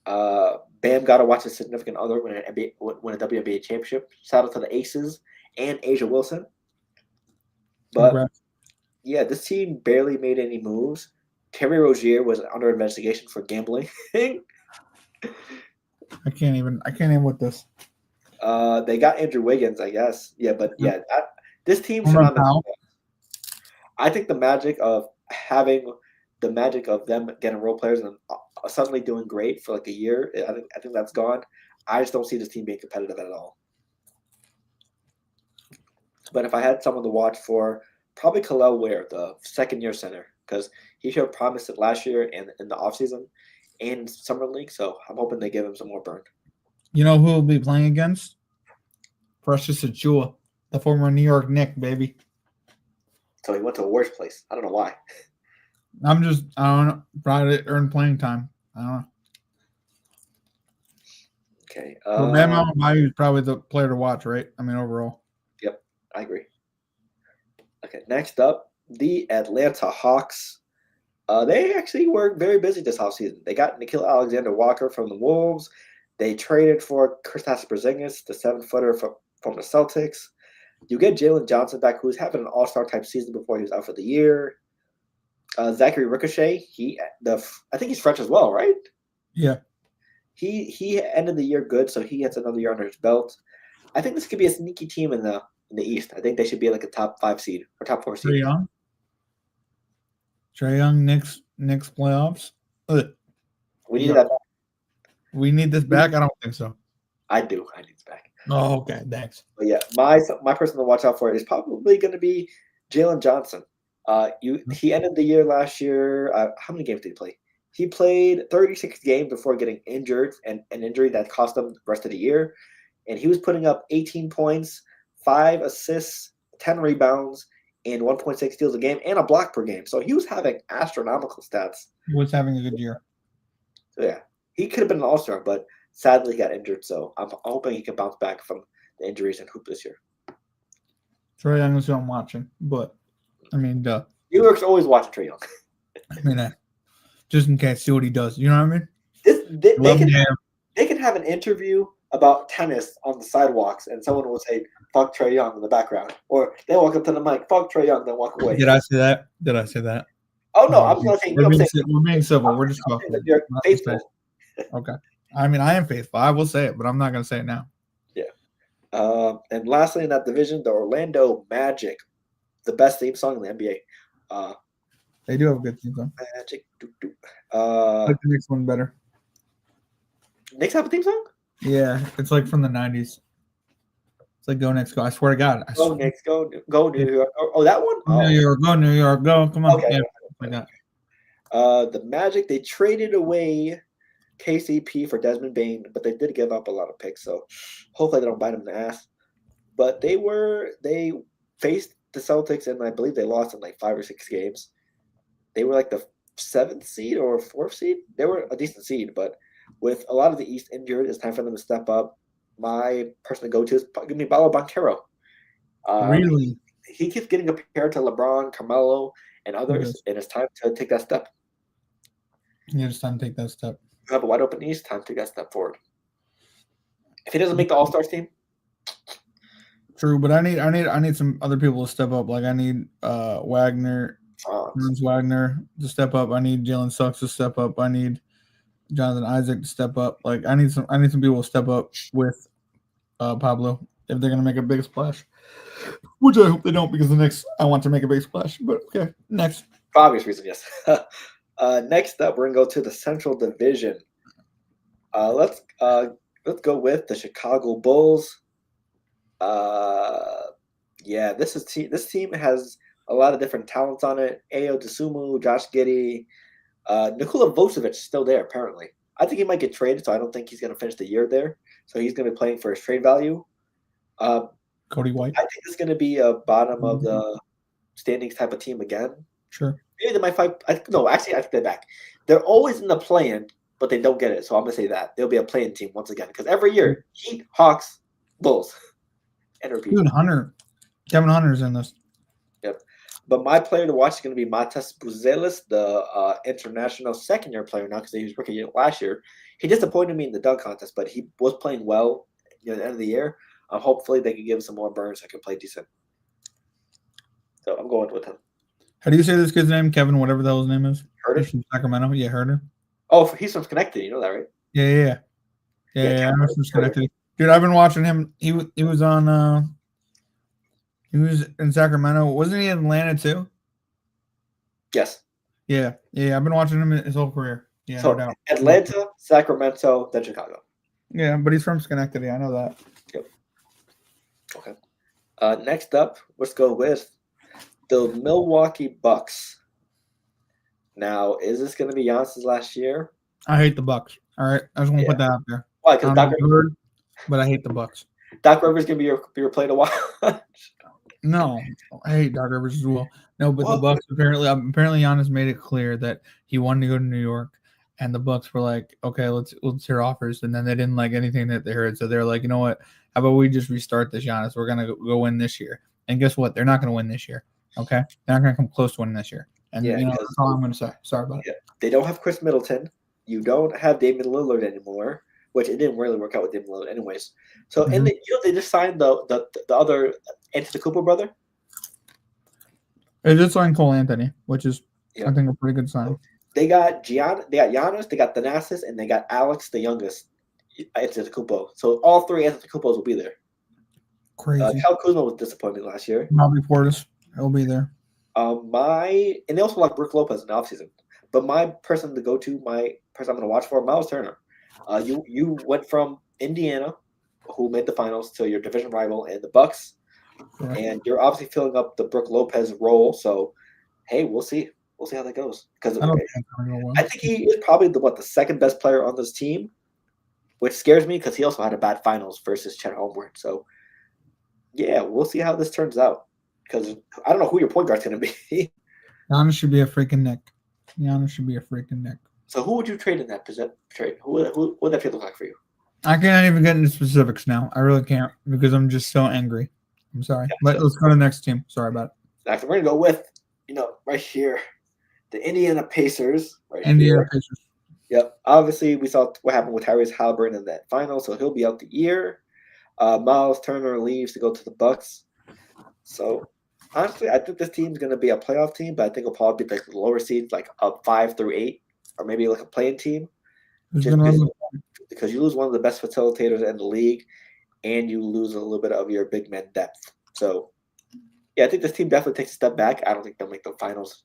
Bam got to watch a significant other win a WNBA championship. Shout out to the Aces and Asia Wilson. But Congrats. yeah, this team barely made any moves. Terry Rozier was under investigation for gambling. I can't even with this. They got Andrew Wiggins, I guess. Yeah, but yeah, this team should not. I think the magic of them getting role players and suddenly doing great for like a year, I think that's gone. I just don't see this team being competitive at all. But if I had someone to watch for, probably Khalil Ware, the second-year center, because he showed promise last year and in the offseason and summer league. So I'm hoping they give him some more burn. You know who will be playing against? Precious Achua, the former New York Knick, baby. So he went to a worse place. I don't know why. I don't know. Probably earned playing time. I don't know. Okay. Well, Bam Adebayo is probably the player to watch, right? I mean, overall. Yep, I agree. Okay, next up, the Atlanta Hawks. They actually were very busy this offseason. They got Nickeil Alexander-Walker from the Wolves. They traded for Kristaps Porzingis, the 7-footer from the Celtics. You get Jalen Johnson back, who's having an all-star type season before he was out for the year. Zachary Ricochet, I think he's French as well, right? Yeah. He ended the year good, so he gets another year under his belt. I think this could be a sneaky team in the East. I think they should be like a top 5 seed or top 4 seed. Trae Young, Knicks playoffs. We need that back. We need this back? I don't think so. I do. I need this back. Oh, okay. Thanks. But yeah, my person to watch out for is probably going to be Jalen Johnson. He ended the year last year. How many games did he play? He played 36 games before getting injured, and an injury that cost him the rest of the year. And he was putting up 18 points, 5 assists, 10 rebounds, and 1.6 steals a game, and a block per game. So he was having astronomical stats. He was having a good year. So yeah, he could have been an all-star, but sadly got injured. So I'm hoping he can bounce back from the injuries and hoop this year. Trae Young is who I'm watching, but I mean, New York's always watching Trae Young. I mean, just in case, see what he does. You know what I mean? They can have an interview about tennis on the sidewalks, and someone will say, "Fuck Trae Young" in the background, or they walk up to the mic, "Fuck Trae Young," then walk away. Did I say that? Oh no, I'm not saying. We're being civil. We're just talking. Faithful. Okay. I mean, I am faithful. I will say it, but I'm not going to say it now. Yeah. And lastly, in that division, the Orlando Magic, the best theme song in the NBA. They do have a good theme song. Magic. I like the next one better. Knicks have a theme song? Yeah, it's like from the 90s. It's like Go Knicks, Go. I swear to God. Go Knicks, go New York. Oh, that one? New York, go. Come on. Okay. Yeah, the Magic, they traded away KCP for Desmond Bane, but they did give up a lot of picks, so hopefully they don't bite them in the ass. But they faced the Celtics, and I believe they lost in like 5 or 6 games. They were like the 7th seed or 4th seed. They were a decent seed, but with a lot of the East injured, it's time for them to step up. My person to go to is give me Paolo Banchero. Really? He keeps getting compared to LeBron, Carmelo, and others, and it's time to take that step. Yeah, it's time to take that step. You have a wide open East, time to take that step forward. If he doesn't make the All-Stars team, true, but I need some other people to step up. Like I need Wagner, Franz Wagner to step up. I need Jalen Suggs to step up. I need Jonathan Isaac to step up. Like I need some people to step up with Pablo if they're gonna make a big splash. Which I hope they don't, because the Knicks, I want to make a big splash. But okay, next. For obvious reason, yes. Next up, we're gonna go to the Central Division. Let's go with the Chicago Bulls. Yeah, this team has a lot of different talents on it. Ayo Dosunmu, Josh Giddey, Nikola Vucevic is still there apparently. I think he might get traded, so I don't think he's going to finish the year there. So he's going to be playing for his trade value. Cody White. I think it's going to be a bottom of the standings type of team again. Sure. Maybe they might fight. No, actually, I take that back. They're always in the play-in, but they don't get it. So I'm going to say that they'll be a play-in team once again, because every year, Heat, Hawks, Bulls, and repeat. Dude, Kevin Hunter's in this. Yep. But my player to watch is going to be Matas Buzelis, the international second-year player now, because he was rookie last year. He disappointed me in the dunk contest, but he was playing well at the end of the year. Hopefully, they can give him some more burns so I can play decent. So I'm going with him. How do you say this kid's name? Kevin, whatever the hell his name is. Herter? He's from Sacramento. Yeah, Herter. Oh, he's from Schenectady. You know that, right? Yeah. I'm from Schenectady. Dude, I've been watching him. He was on. He was in Sacramento. Wasn't he in Atlanta too? Yes. Yeah. I've been watching him his whole career. Yeah, so, no doubt. Atlanta, Sacramento, then Chicago. Yeah, but he's from Schenectady. I know that. Yep. Okay. Next up, let's go with the Milwaukee Bucks. Now, is this going to be Giannis's last year? I hate the Bucks. All right, I just want to put that out there. Why? Because but I hate the Bucks. Doc Rivers going to be your play to watch. No, I hate Doc Rivers as well. No, but the Bucks apparently Giannis made it clear that he wanted to go to New York, and the Bucks were like, okay, let's hear offers, and then they didn't like anything that they heard, so they're like, you know what? How about we just restart this, Giannis? We're gonna go win this year, and guess what? They're not gonna win this year. Okay, they're not gonna come close to winning this year, and that's all I'm gonna say. Sorry about it. They don't have Chris Middleton. You don't have Damian Lillard anymore, which it didn't really work out with Damian Lillard anyways. So and they just signed the other Antetokounmpo brother. They just signed Cole Anthony, which is I think a pretty good sign. They got Giannis, they got Thanasis, and they got Alex, the youngest Antetokounmpo. So all three Antetokounmpos will be there. Crazy. Kyle Kuzma was disappointed last year. Bobby Portis, he'll be there. And they also like Brook Lopez in the offseason. But my person to go to, my person I'm going to watch for, Miles Turner. You went from Indiana, who made the finals, to your division rival in the Bucks, and you're obviously filling up the Brook Lopez role. So, hey, we'll see. We'll see how that goes. Because I think he is probably the second best player on this team, which scares me because he also had a bad finals versus Chet Holmgren. So, yeah, we'll see how this turns out. Because I don't know who your point guard's going to be. Giannis should be a freaking Nick. So who would you trade in that trade? Who would that trade look like for you? I can't even get into specifics now. I really can't because I'm just so angry. I'm sorry. Let's go to the next team. Sorry about it. Next, we're going to go with, right here, the Indiana Pacers. Pacers. Yep. Obviously, we saw what happened with Tyrese Halliburton in that final, so he'll be out the year. Miles Turner leaves to go to the Bucks. So, honestly, I think this team's going to be a playoff team, but I think it'll probably be like the lower seeds, like up 5 through 8, or maybe like a playing team. Because you lose one of the best facilitators in the league, and you lose a little bit of your big man depth. So, yeah, I think this team definitely takes a step back. I don't think they'll make the finals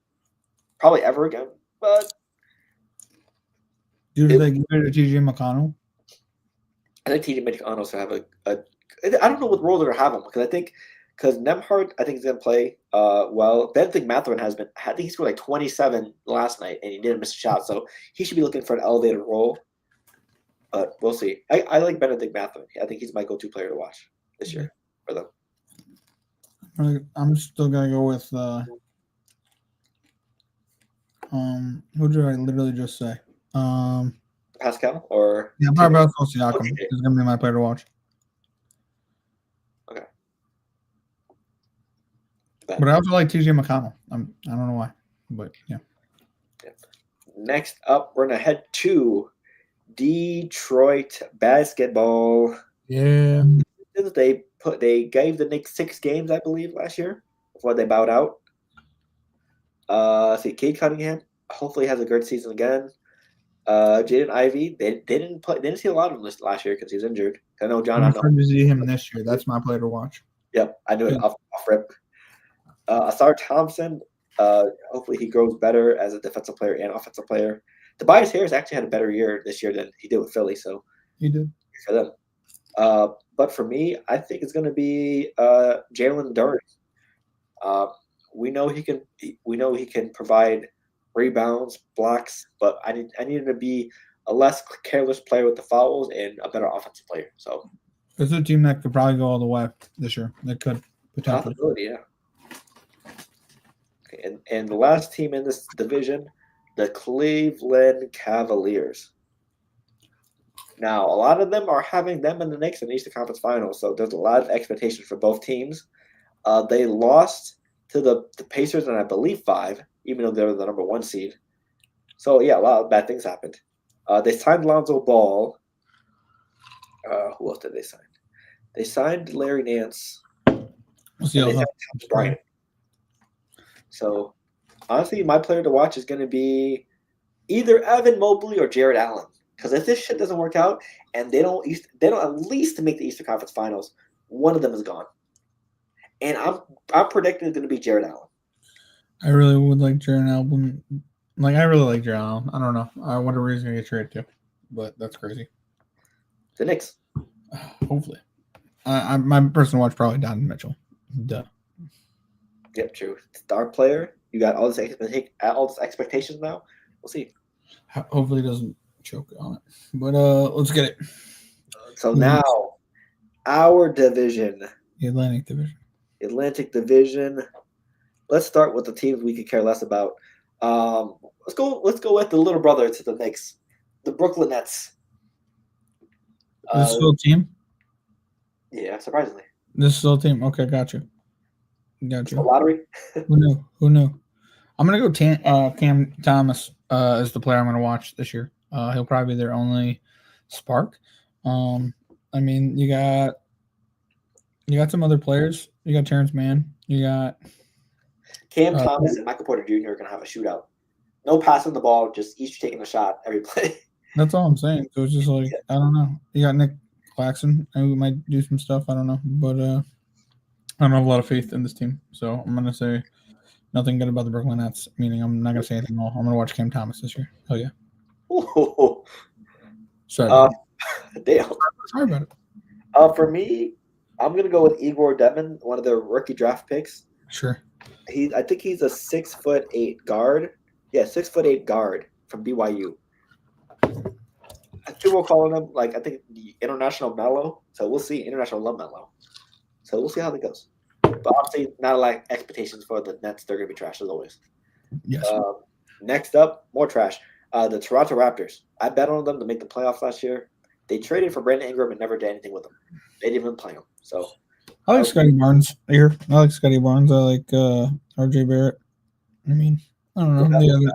probably ever again. But do they give it to TJ McConnell? I think TJ McConnell also have I don't know what role they're going to have him because Nembhard, I think, is going to play well. I think Mathurin I think he scored like 27 last night, and he didn't miss a shot. So he should be looking for an elevated role. But we'll see. I like Benedict Mathurin. I think he's my go-to player to watch this year for them. I'm still going to go with who did I literally just say? Pascal or probably Siakam is going to be my player to watch. Okay. But I also like TJ McConnell. I don't know why. But yeah. Next up, we're gonna head to Detroit basketball. Yeah. They gave the Knicks 6 games, I believe, last year before they bowed out. See, Cade Cunningham hopefully has a good season again. Jaden Ivey, they didn't see a lot of him last year because he was injured. I know John. I'm excited to see him this year. That's my player to watch. Yep, I knew it off rip. Asar Thompson, hopefully he grows better as a defensive player and offensive player. Tobias Harris actually had a better year this year than he did with Philly, so He did. for them. But for me, I think it's going to be Jalen Duren. We know he can provide rebounds, blocks, but I need him to be a less careless player with the fouls and a better offensive player. So it's a team that could probably go all the way this year. That could potentially. possibility, yeah. Okay, and the last team in this division, the Cleveland Cavaliers. Now, a lot of them are having them and the Knicks in the Eastern Conference Finals, so there's a lot of expectations for both teams. They lost to the Pacers in, I believe, 5, even though they were the number 1 seed. So, yeah, a lot of bad things happened. They signed Lonzo Ball. Who else did they sign? They signed Larry Nance. Bryant. So, honestly, my player to watch is going to be either Evan Mobley or Jared Allen. Because if this shit doesn't work out and they don't at least make the Eastern Conference Finals, one of them is gone. And I'm predicting it's going to be Jared Allen. I really would like Jared Allen. I really like Jared Allen. I don't know. I wonder where he's going to get traded to. But that's crazy. The Knicks. Hopefully. My person to watch probably Donovan Mitchell. Duh. Yep, true. Star player. You got all this expectations now. We'll see. Hopefully he doesn't choke on it. But let's get it. So now, our division. The Atlantic Division. Let's start with the teams we could care less about. Let's go with the little brother to the Knicks, the Brooklyn Nets. This is still a team? Yeah, surprisingly. This is still a team. Okay, got you. The lottery. Who knew? I'm gonna go Cam Thomas is the player I'm gonna watch this year. He'll probably be their only spark. I mean, you got some other players. You got Terrence Mann. You got Cam Thomas and Michael Porter Jr. are gonna have a shootout. No passing the ball, just each taking a shot every play. That's all I'm saying. So it's just like I don't know. You got Nick Claxton, who might do some stuff. I don't know, but I don't have a lot of faith in this team. So I'm gonna say nothing good about the Brooklyn Nets. Meaning I'm not gonna say anything at all. I'm gonna watch Cam Thomas this year. Hell yeah. Ooh. Sorry. Damn. Sorry about it. For me, I'm gonna go with Igor Devin, one of their rookie draft picks. Sure. I think he's a 6'8" guard. Yeah, 6'8" guard from BYU. People are calling him I think the international Mellow. So we'll see, international love Mellow. So we'll see how that goes. But obviously, not a lot of expectations for the Nets. They're gonna be trash as always. Yes. Next up, more trash. The Toronto Raptors. I bet on them to make the playoffs last year. They traded for Brandon Ingram and never did anything with him. They didn't even play him. So I like Scotty Barnes here. I like Scotty Barnes. I like RJ Barrett. I mean, I don't know.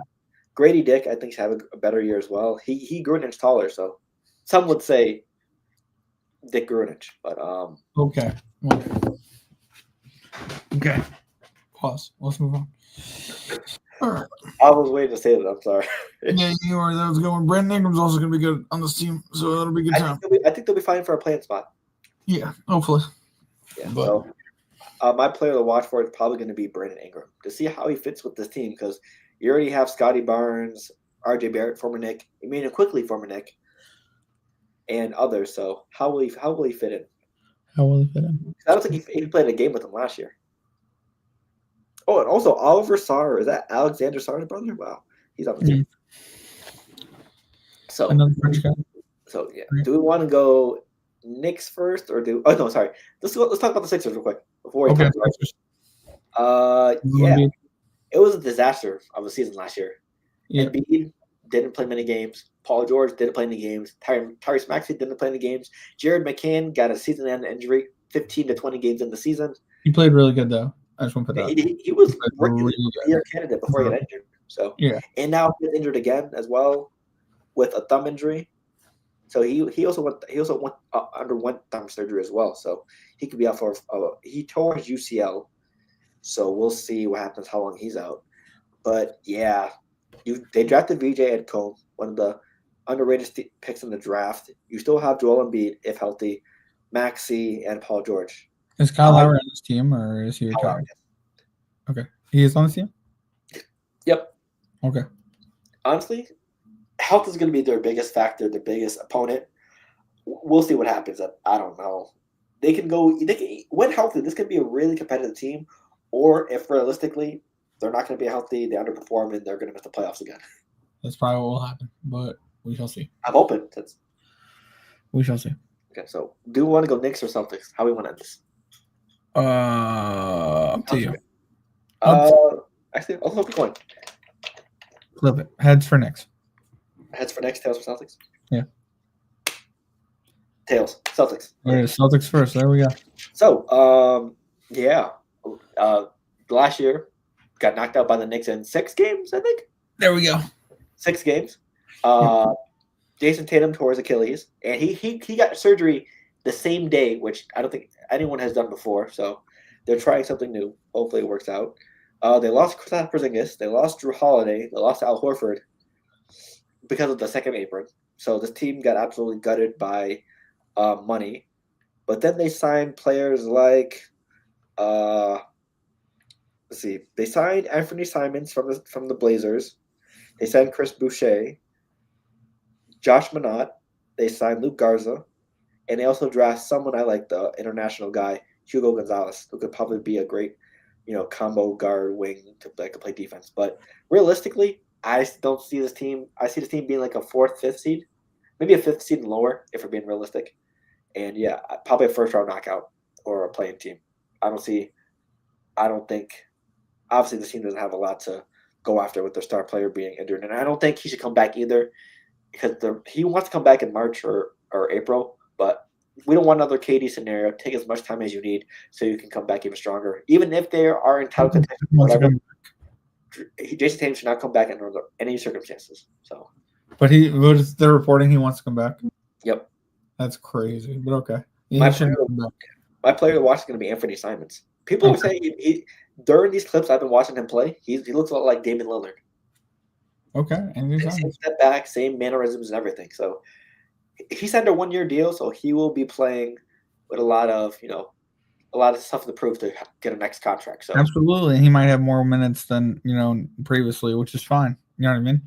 Grady Dick, I think, he's having a better year as well. He grew an inch taller, so some would say Dick grew an inch. But okay. Well, okay. Pause. Let's move on. All right. I was waiting to say that. I'm sorry. Yeah, you are. That was going. Brandon Ingram's also going to be good on this team, so that'll be a good time. I think they'll be fine for a playing spot. Yeah, hopefully. Yeah. So my player to watch for is probably going to be Brandon Ingram to see how he fits with this team because you already have Scotty Barnes, RJ Barrett, former Knick, Emmanuel Quickly, former Knick, and others. So how will he fit in? How will he fit in? I don't think he played a game with him last year. Oh, and also Oliver Sarr. Is that Alexander Sarr's brother? Wow, he's on the team. So another French guy. So yeah, do we want to go Knicks first or do? Oh no, sorry. Let's talk about the Sixers real quick before we talk about. Yeah, it was a disaster of a season last year. Yeah. Embiid didn't play many games. Paul George didn't play any games. Tyrese Maxey didn't play any games. Jared McCann got a season-end injury, 15 to 20 games in the season. He played really good though. I just want to put that. He was rookie year candidate before he got injured. So Yeah. and now he's injured again as well with a thumb injury. So he also underwent thumb surgery as well. So he could be out for he tore his UCL. So we'll see what happens, how long he's out. But yeah, they drafted VJ Edcombe, one of the underrated picks in the draft. You still have Joel Embiid if healthy, Maxey, and Paul George. Is Kyle Lowry on this team or is he retired? Okay. He is on this team? Yep. Okay. Honestly, health is going to be their biggest factor, their biggest opponent. We'll see what happens. I don't know. They can when healthy, this could be a really competitive team. Or if realistically, they're not going to be healthy, they underperform, and they're going to miss the playoffs again. That's probably what will happen, but we shall see. I'm open. We shall see. Okay, so do we want to go Knicks or Celtics? How we want to end this? Up to you. Actually, I'll flip a coin. Flip it. Heads for Knicks. Heads for Knicks, tails for Celtics? Yeah. Tails. Celtics. There it is. Celtics first. There we go. So, yeah. Last year, got knocked out by the Knicks in 6 games, I think. There we go. 6 games. Jason Tatum tore his Achilles, and he got surgery the same day, which I don't think anyone has done before. So they're trying something new. Hopefully it works out. They lost Kristaps Porzingis. They lost Drew Holiday. They lost Al Horford because of the second apron. So this team got absolutely gutted by money. But then they signed players like let's see. They signed Anthony Simons from the Blazers. They signed Chris Boucher, Josh Minott. They signed Luke Garza, and they also draft someone I like, the international guy Hugo Gonzalez, who could probably be a great, combo guard wing that could play defense. But realistically, I don't see this team. I see this team being like a 4th, 5th seed, maybe a 5th seed and lower if we're being realistic. And yeah, probably a first round knockout or a playing team. I don't think. Obviously, this team doesn't have a lot to go after with their star player being injured, and I don't think he should come back either, because he wants to come back in March or April, but we don't want another KD scenario. Take as much time as you need so you can come back even stronger. Even if they are in title contention, whatever, Jason Tatum should not come back under any circumstances. So, but they're reporting he wants to come back. Yep, that's crazy, but okay. My player to watch is going to be Anthony Simons. People are saying he during these clips I've been watching him play, he looks a lot like Damian Lillard. Okay, and same step back, same mannerisms and everything. So he signed a 1-year deal, so he will be playing with a lot of stuff to prove to get a next contract. So absolutely, he might have more minutes than previously, which is fine. You know what I mean?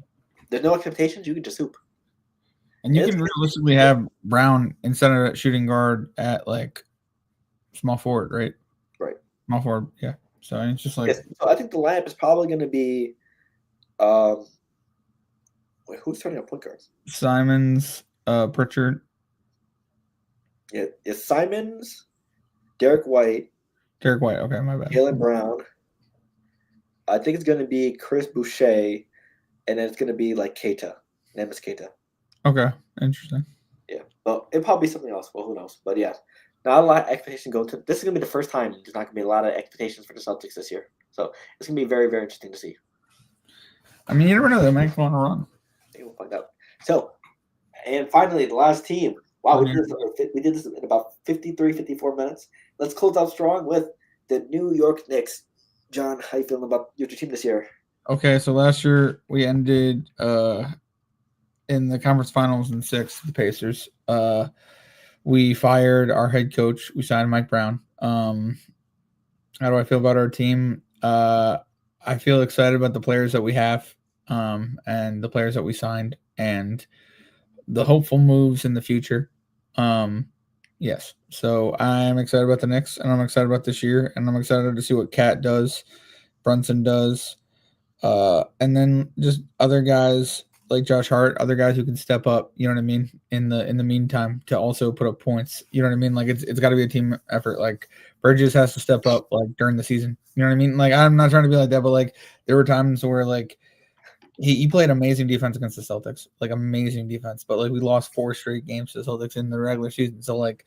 There's no expectations. You can just hoop, and you can realistically have Brown instead of shooting guard at like small forward, right? Right. Small forward, yeah. So it's just like. Yes. So I think the lineup is probably going to be. Who's starting at point guards? Simons, Pritchard. Yeah, it's Simons, Derek White. Okay, my bad. Jaylen Brown. I think it's going to be Chris Boucher, and then it's going to be like Keita, Nemes Keita. Okay, interesting. Yeah, well, it'll probably be something else. Well, who knows? But yeah, not a lot of expectation going to. This is going to be the first time there's not going to be a lot of expectations for the Celtics this year. So it's going to be very, very interesting to see. I mean, you never know. They might go on a run. We'll find out. So, and finally, the last team. Wow, we did this in about 53, 54 minutes. Let's close out strong with the New York Knicks. John, how you feeling about your team this year? Okay, so last year we ended in the conference finals in 6th, the Pacers. We fired our head coach. We signed Mike Brown. How do I feel about our team? I feel excited about the players that we have and the players that we signed and the hopeful moves in the future. Yes. So I'm excited about the Knicks, and I'm excited about this year, and I'm excited to see what Cat does, Brunson does, and then just other guys like Josh Hart, other guys who can step up, you know what I mean, in the meantime to also put up points. You know what I mean? Like it's got to be a team effort. Like Bridges has to step up like during the season. You know what I mean? Like I'm not trying to be like that, but like there were times where like he played amazing defense against the Celtics, like amazing defense, but like we lost 4 straight games to the Celtics in the regular season. So like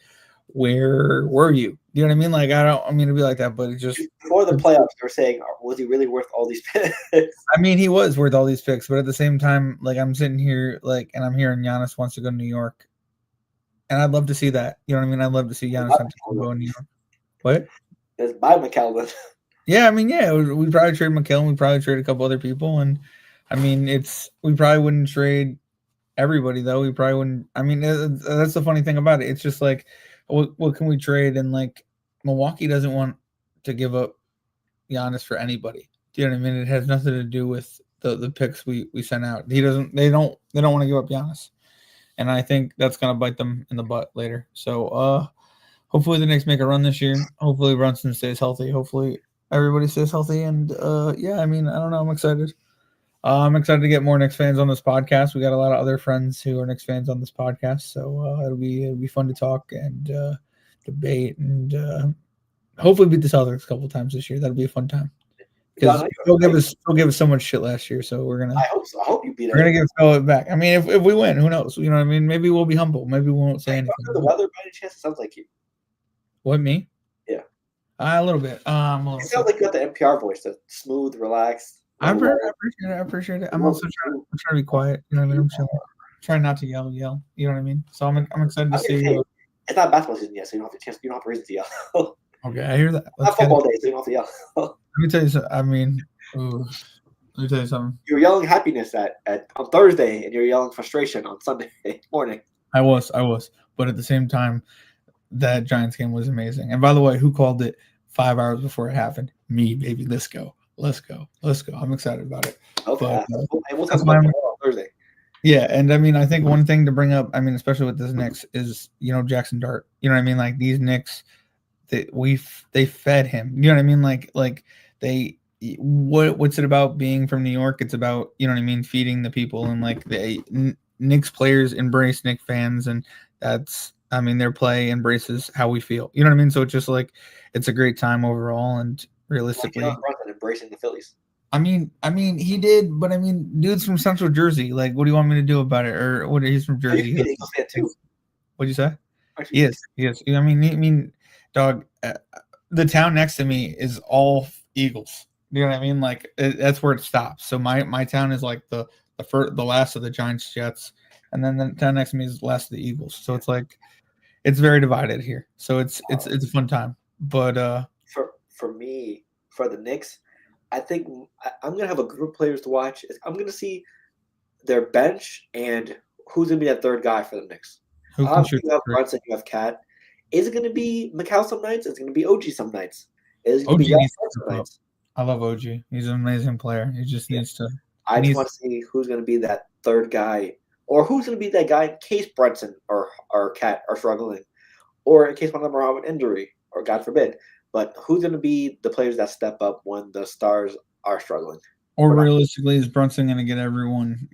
where were you? You know what I mean? Like, I don't, I mean to be like that, but it just, Before the playoffs, they were saying, was he really worth all these picks? I mean, he was worth all these picks, but at the same time, like, I'm sitting here, like, and I'm hearing Giannis wants to go to New York, and I'd love to see that. You know what I mean? I'd love to see Giannis go to New York. What? It's by McCallum. Yeah, I mean, yeah, we'd probably trade McKellen. We'd probably trade a couple other people, and I mean, we probably wouldn't trade everybody though. We probably wouldn't. I mean, that's the funny thing about it. It's just like, what can we trade? And like, Milwaukee doesn't want to give up Giannis for anybody. Do you know what I mean? It has nothing to do with the picks we sent out. They don't want to give up Giannis, and I think that's gonna bite them in the butt later. So hopefully the Knicks make a run this year. Hopefully Brunson stays healthy. Hopefully everybody stays healthy. And yeah, I mean, I don't know. I'm excited. I'm excited to get more Knicks fans on this podcast. We got a lot of other friends who are Knicks fans on this podcast, so it'll be fun to talk and debate and hopefully beat the Celtics a couple times this year. That'll be a fun time because they'll give us so much shit last year. So we're gonna. I hope so. I hope you beat it. We're gonna give it back. I mean, if we win, who knows? You know what I mean? Maybe we'll be humble. Maybe we won't say anything. The weather, by any chance, it sounds like you. What, me? Yeah. A little bit. It sounds like you got the NPR voice, the smooth, relaxed. I appreciate it. I'm also trying to be quiet. You know what I mean? I'm trying not to yell. You know what I mean? So I'm excited to see. It's not basketball season yet, so you don't have the chance. You don't have a reason to yell. Okay, I hear that. Not football day, so you don't have to yell. Let me tell you something. I mean, let me tell you something. You were yelling happiness on Thursday, and you're yelling frustration on Sunday morning. I was, but at the same time, that Giants game was amazing. And by the way, who called it 5 hours before it happened? Me, baby. Let's go. I'm excited about it. Okay, we'll talk about it on Thursday. Yeah, and I mean, I think one thing to bring up, I mean, especially with this Knicks, is Jackson Dart. You know what I mean? Like these Knicks, they fed him. You know what I mean? Like they. What's it about being from New York? It's about, you know what I mean, feeding the people, and like the Knicks players embrace Knicks fans, and that's, I mean, their play embraces how we feel. You know what I mean? So it's just like it's a great time overall, and realistically, embracing the Phillies. I mean, he did, but I mean, dude's from Central Jersey. Like, what do you want me to do about it? Or what? He's from Jersey. Eagles fan too. What'd you say? Yes. I mean, dog. The town next to me is all Eagles. You know what I mean? Like that's where it stops. So my town is like the last of the Giants, Jets, and then the town next to me is the last of the Eagles. So it's like it's very divided here. So it's a fun time. But for me, for the Knicks, I think I'm gonna have a group of players to watch. I'm gonna see their bench and who's gonna be that third guy for the Knicks. You have Brunson, you have Cat. Is it gonna be Mikal some nights? Is it gonna be OG some nights? Is it gonna be some nights? I love OG. He's an amazing player. He just needs to. I just want to see who's going to be that third guy, or who's going to be that guy in case Brunson or Cat are struggling, or in case one of them are out with injury, or God forbid. But who's going to be the players that step up when the stars are struggling? Or realistically, is Brunson going to get everyone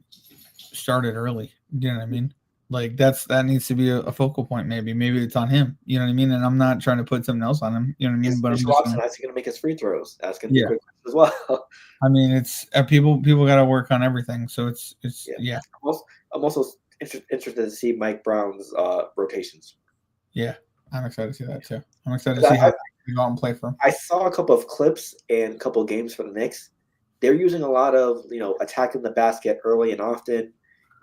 started early? You know what I mean? Like that needs to be a focal point. Maybe it's on him. You know what I mean? And I'm not trying to put something else on him. You know what I mean? But that's going to make his free throws. That's going to be quick as well. I mean, it's people got to work on everything. So it's yeah. I'm also interested to see Mike Brown's rotations. Yeah, I'm excited to see that too. I'm excited to see how he go out and play for him. I saw a couple of clips and a couple of games for the Knicks. They're using a lot of attacking the basket early and often.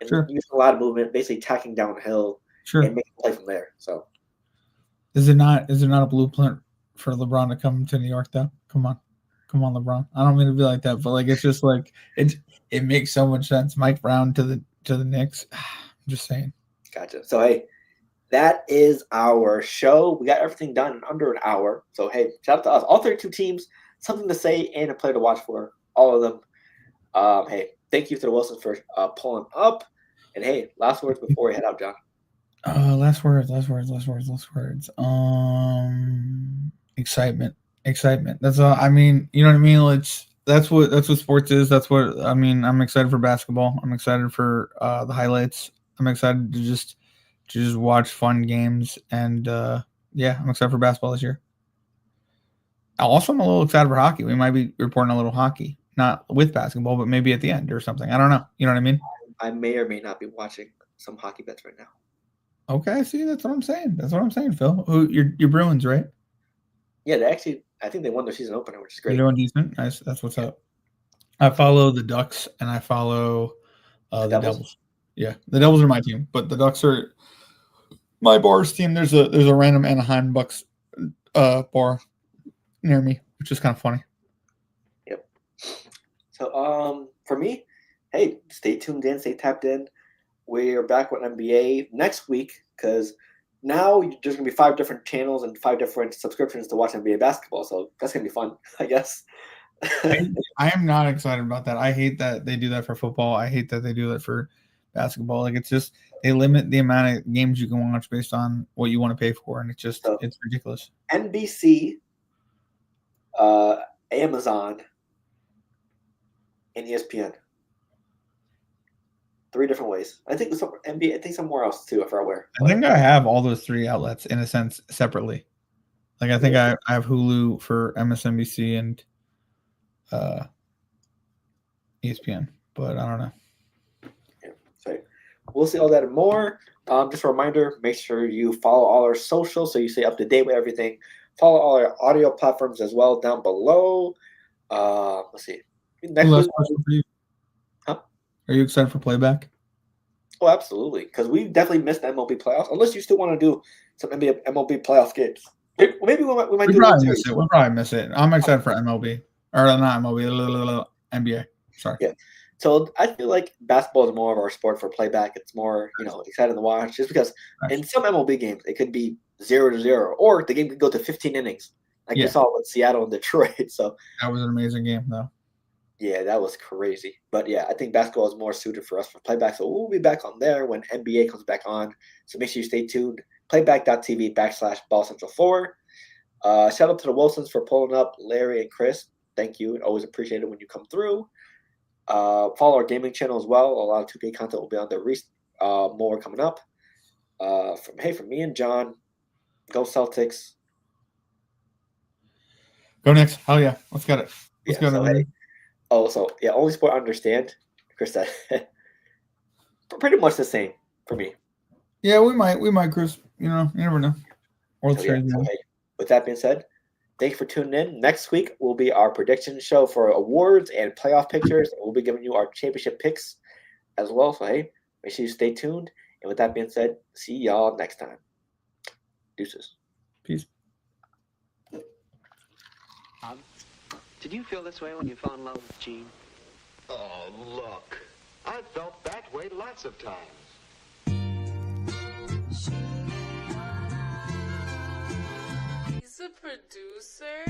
And using a lot of movement, basically tacking downhill and making a play from there. So, is it not a blueprint for LeBron to come to New York though? Come on, LeBron. I don't mean to be like that, but like it's just like it makes so much sense. Mike Brown to the Knicks. I'm just saying. Gotcha. So hey, that is our show. We got everything done in under an hour. So hey, shout out to us, all 32 teams. Something to say and a player to watch for, all of them. Hey. Thank you to the Wilsons for pulling up. And hey, last words before we head out, John. Last words. Excitement. That's all. I mean, you know what I mean? That's what sports is. That's what I mean. I'm excited for basketball. I'm excited for the highlights. I'm excited to just watch fun games. And yeah, I'm excited for basketball this year. Also, I'm a little excited for hockey. We might be reporting a little hockey. Not with basketball, but maybe at the end or something. I don't know. You know what I mean? I may or may not be watching some hockey bets right now. Okay, see, that's what I'm saying. That's what I'm saying, Phil. Who your Bruins, right? Yeah, I think they won their season opener, which is great. You're doing decent. Nice. That's what's up. I follow the Ducks and I follow the Devils. Yeah, the Devils are my team, but the Ducks are my Bars team. There's a random Anaheim Bucks bar near me, which is kind of funny. Yep. So for me, hey, stay tuned in, stay tapped in. We are back with NBA next week because now there's gonna be 5 different channels and 5 different subscriptions to watch NBA basketball. So that's gonna be fun, I guess. I am not excited about that. I hate that they do that for football. I hate that they do that for basketball. Like, it's just they limit the amount of games you can watch based on what you want to pay for, and it's ridiculous. NBC, Amazon, and ESPN. 3 different ways. I think some NBA. I think somewhere else too. I forgot where. I think I have all those 3 outlets in a sense separately. Like, I think I have Hulu for MSNBC and ESPN, but I don't know. Yeah, so we'll see all that and more. Just a reminder: make sure you follow all our socials so you stay up to date with everything. Follow all our audio platforms as well down below. Let's see. Next week, huh? Are you excited for playback? Oh, absolutely, because we definitely missed the MLB playoffs. Unless you still want to do some MLB playoff games, maybe we might do probably miss it. We'll probably miss it. I'm excited for MLB or not MLB, NBA. Sorry. Yeah. So I feel like basketball is more of our sport for playback. It's more, exciting to watch just because in some MLB games it could be 0-0 or the game could go to 15 innings. Like we saw with Seattle and Detroit. So that was an amazing game though. Yeah, that was crazy. But yeah, I think basketball is more suited for us for playback. So we'll be back on there when NBA comes back on. So make sure you stay tuned. Playback.tv/BallCentral4. Shout out to the Wilsons for pulling up, Larry and Chris. Thank you. Always appreciate it when you come through. Follow our gaming channel as well. A lot of 2K content will be on there. More coming up. From me and John, go Celtics. Go Knicks. Hell yeah. Let's get it. Let's go. Only sport I understand, Chris said. Pretty much the same for me. Yeah, we might, Chris. You never know. With that being said, thank you for tuning in. Next week will be our prediction show for awards and playoff pictures. We'll be giving you our championship picks as well. So make sure you stay tuned. And with that being said, see y'all next time. Deuces. Peace. Did you feel this way when you fell in love with Jean? Oh, look. I felt that way lots of times. He's a producer?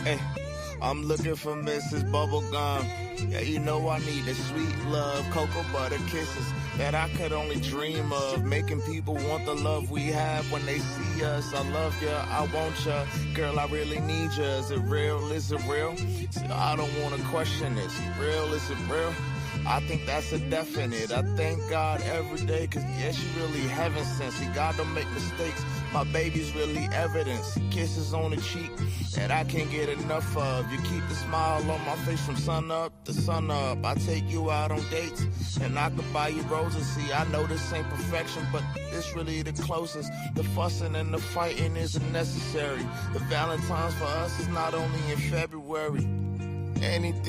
Hey, I'm looking for Mrs. Bubblegum. Yeah, you know I need the sweet love, cocoa butter kisses that I could only dream of. Making people want the love we have when they see us. I love ya, I want ya, girl, I really need ya. Is it real? Is it real? See, I don't wanna question it. Is it real? Is it real? I think that's a definite. I thank God every day, cause yeah, she really heaven sent. See, God don't make mistakes. My baby's really evidence. Kisses on the cheek that I can't get enough of. You keep the smile on my face from sun up to sun up. I take you out on dates and I could buy you roses. See, I know this ain't perfection, but this really the closest. The fussing and the fighting isn't necessary. The Valentine's for us is not only in February. Anything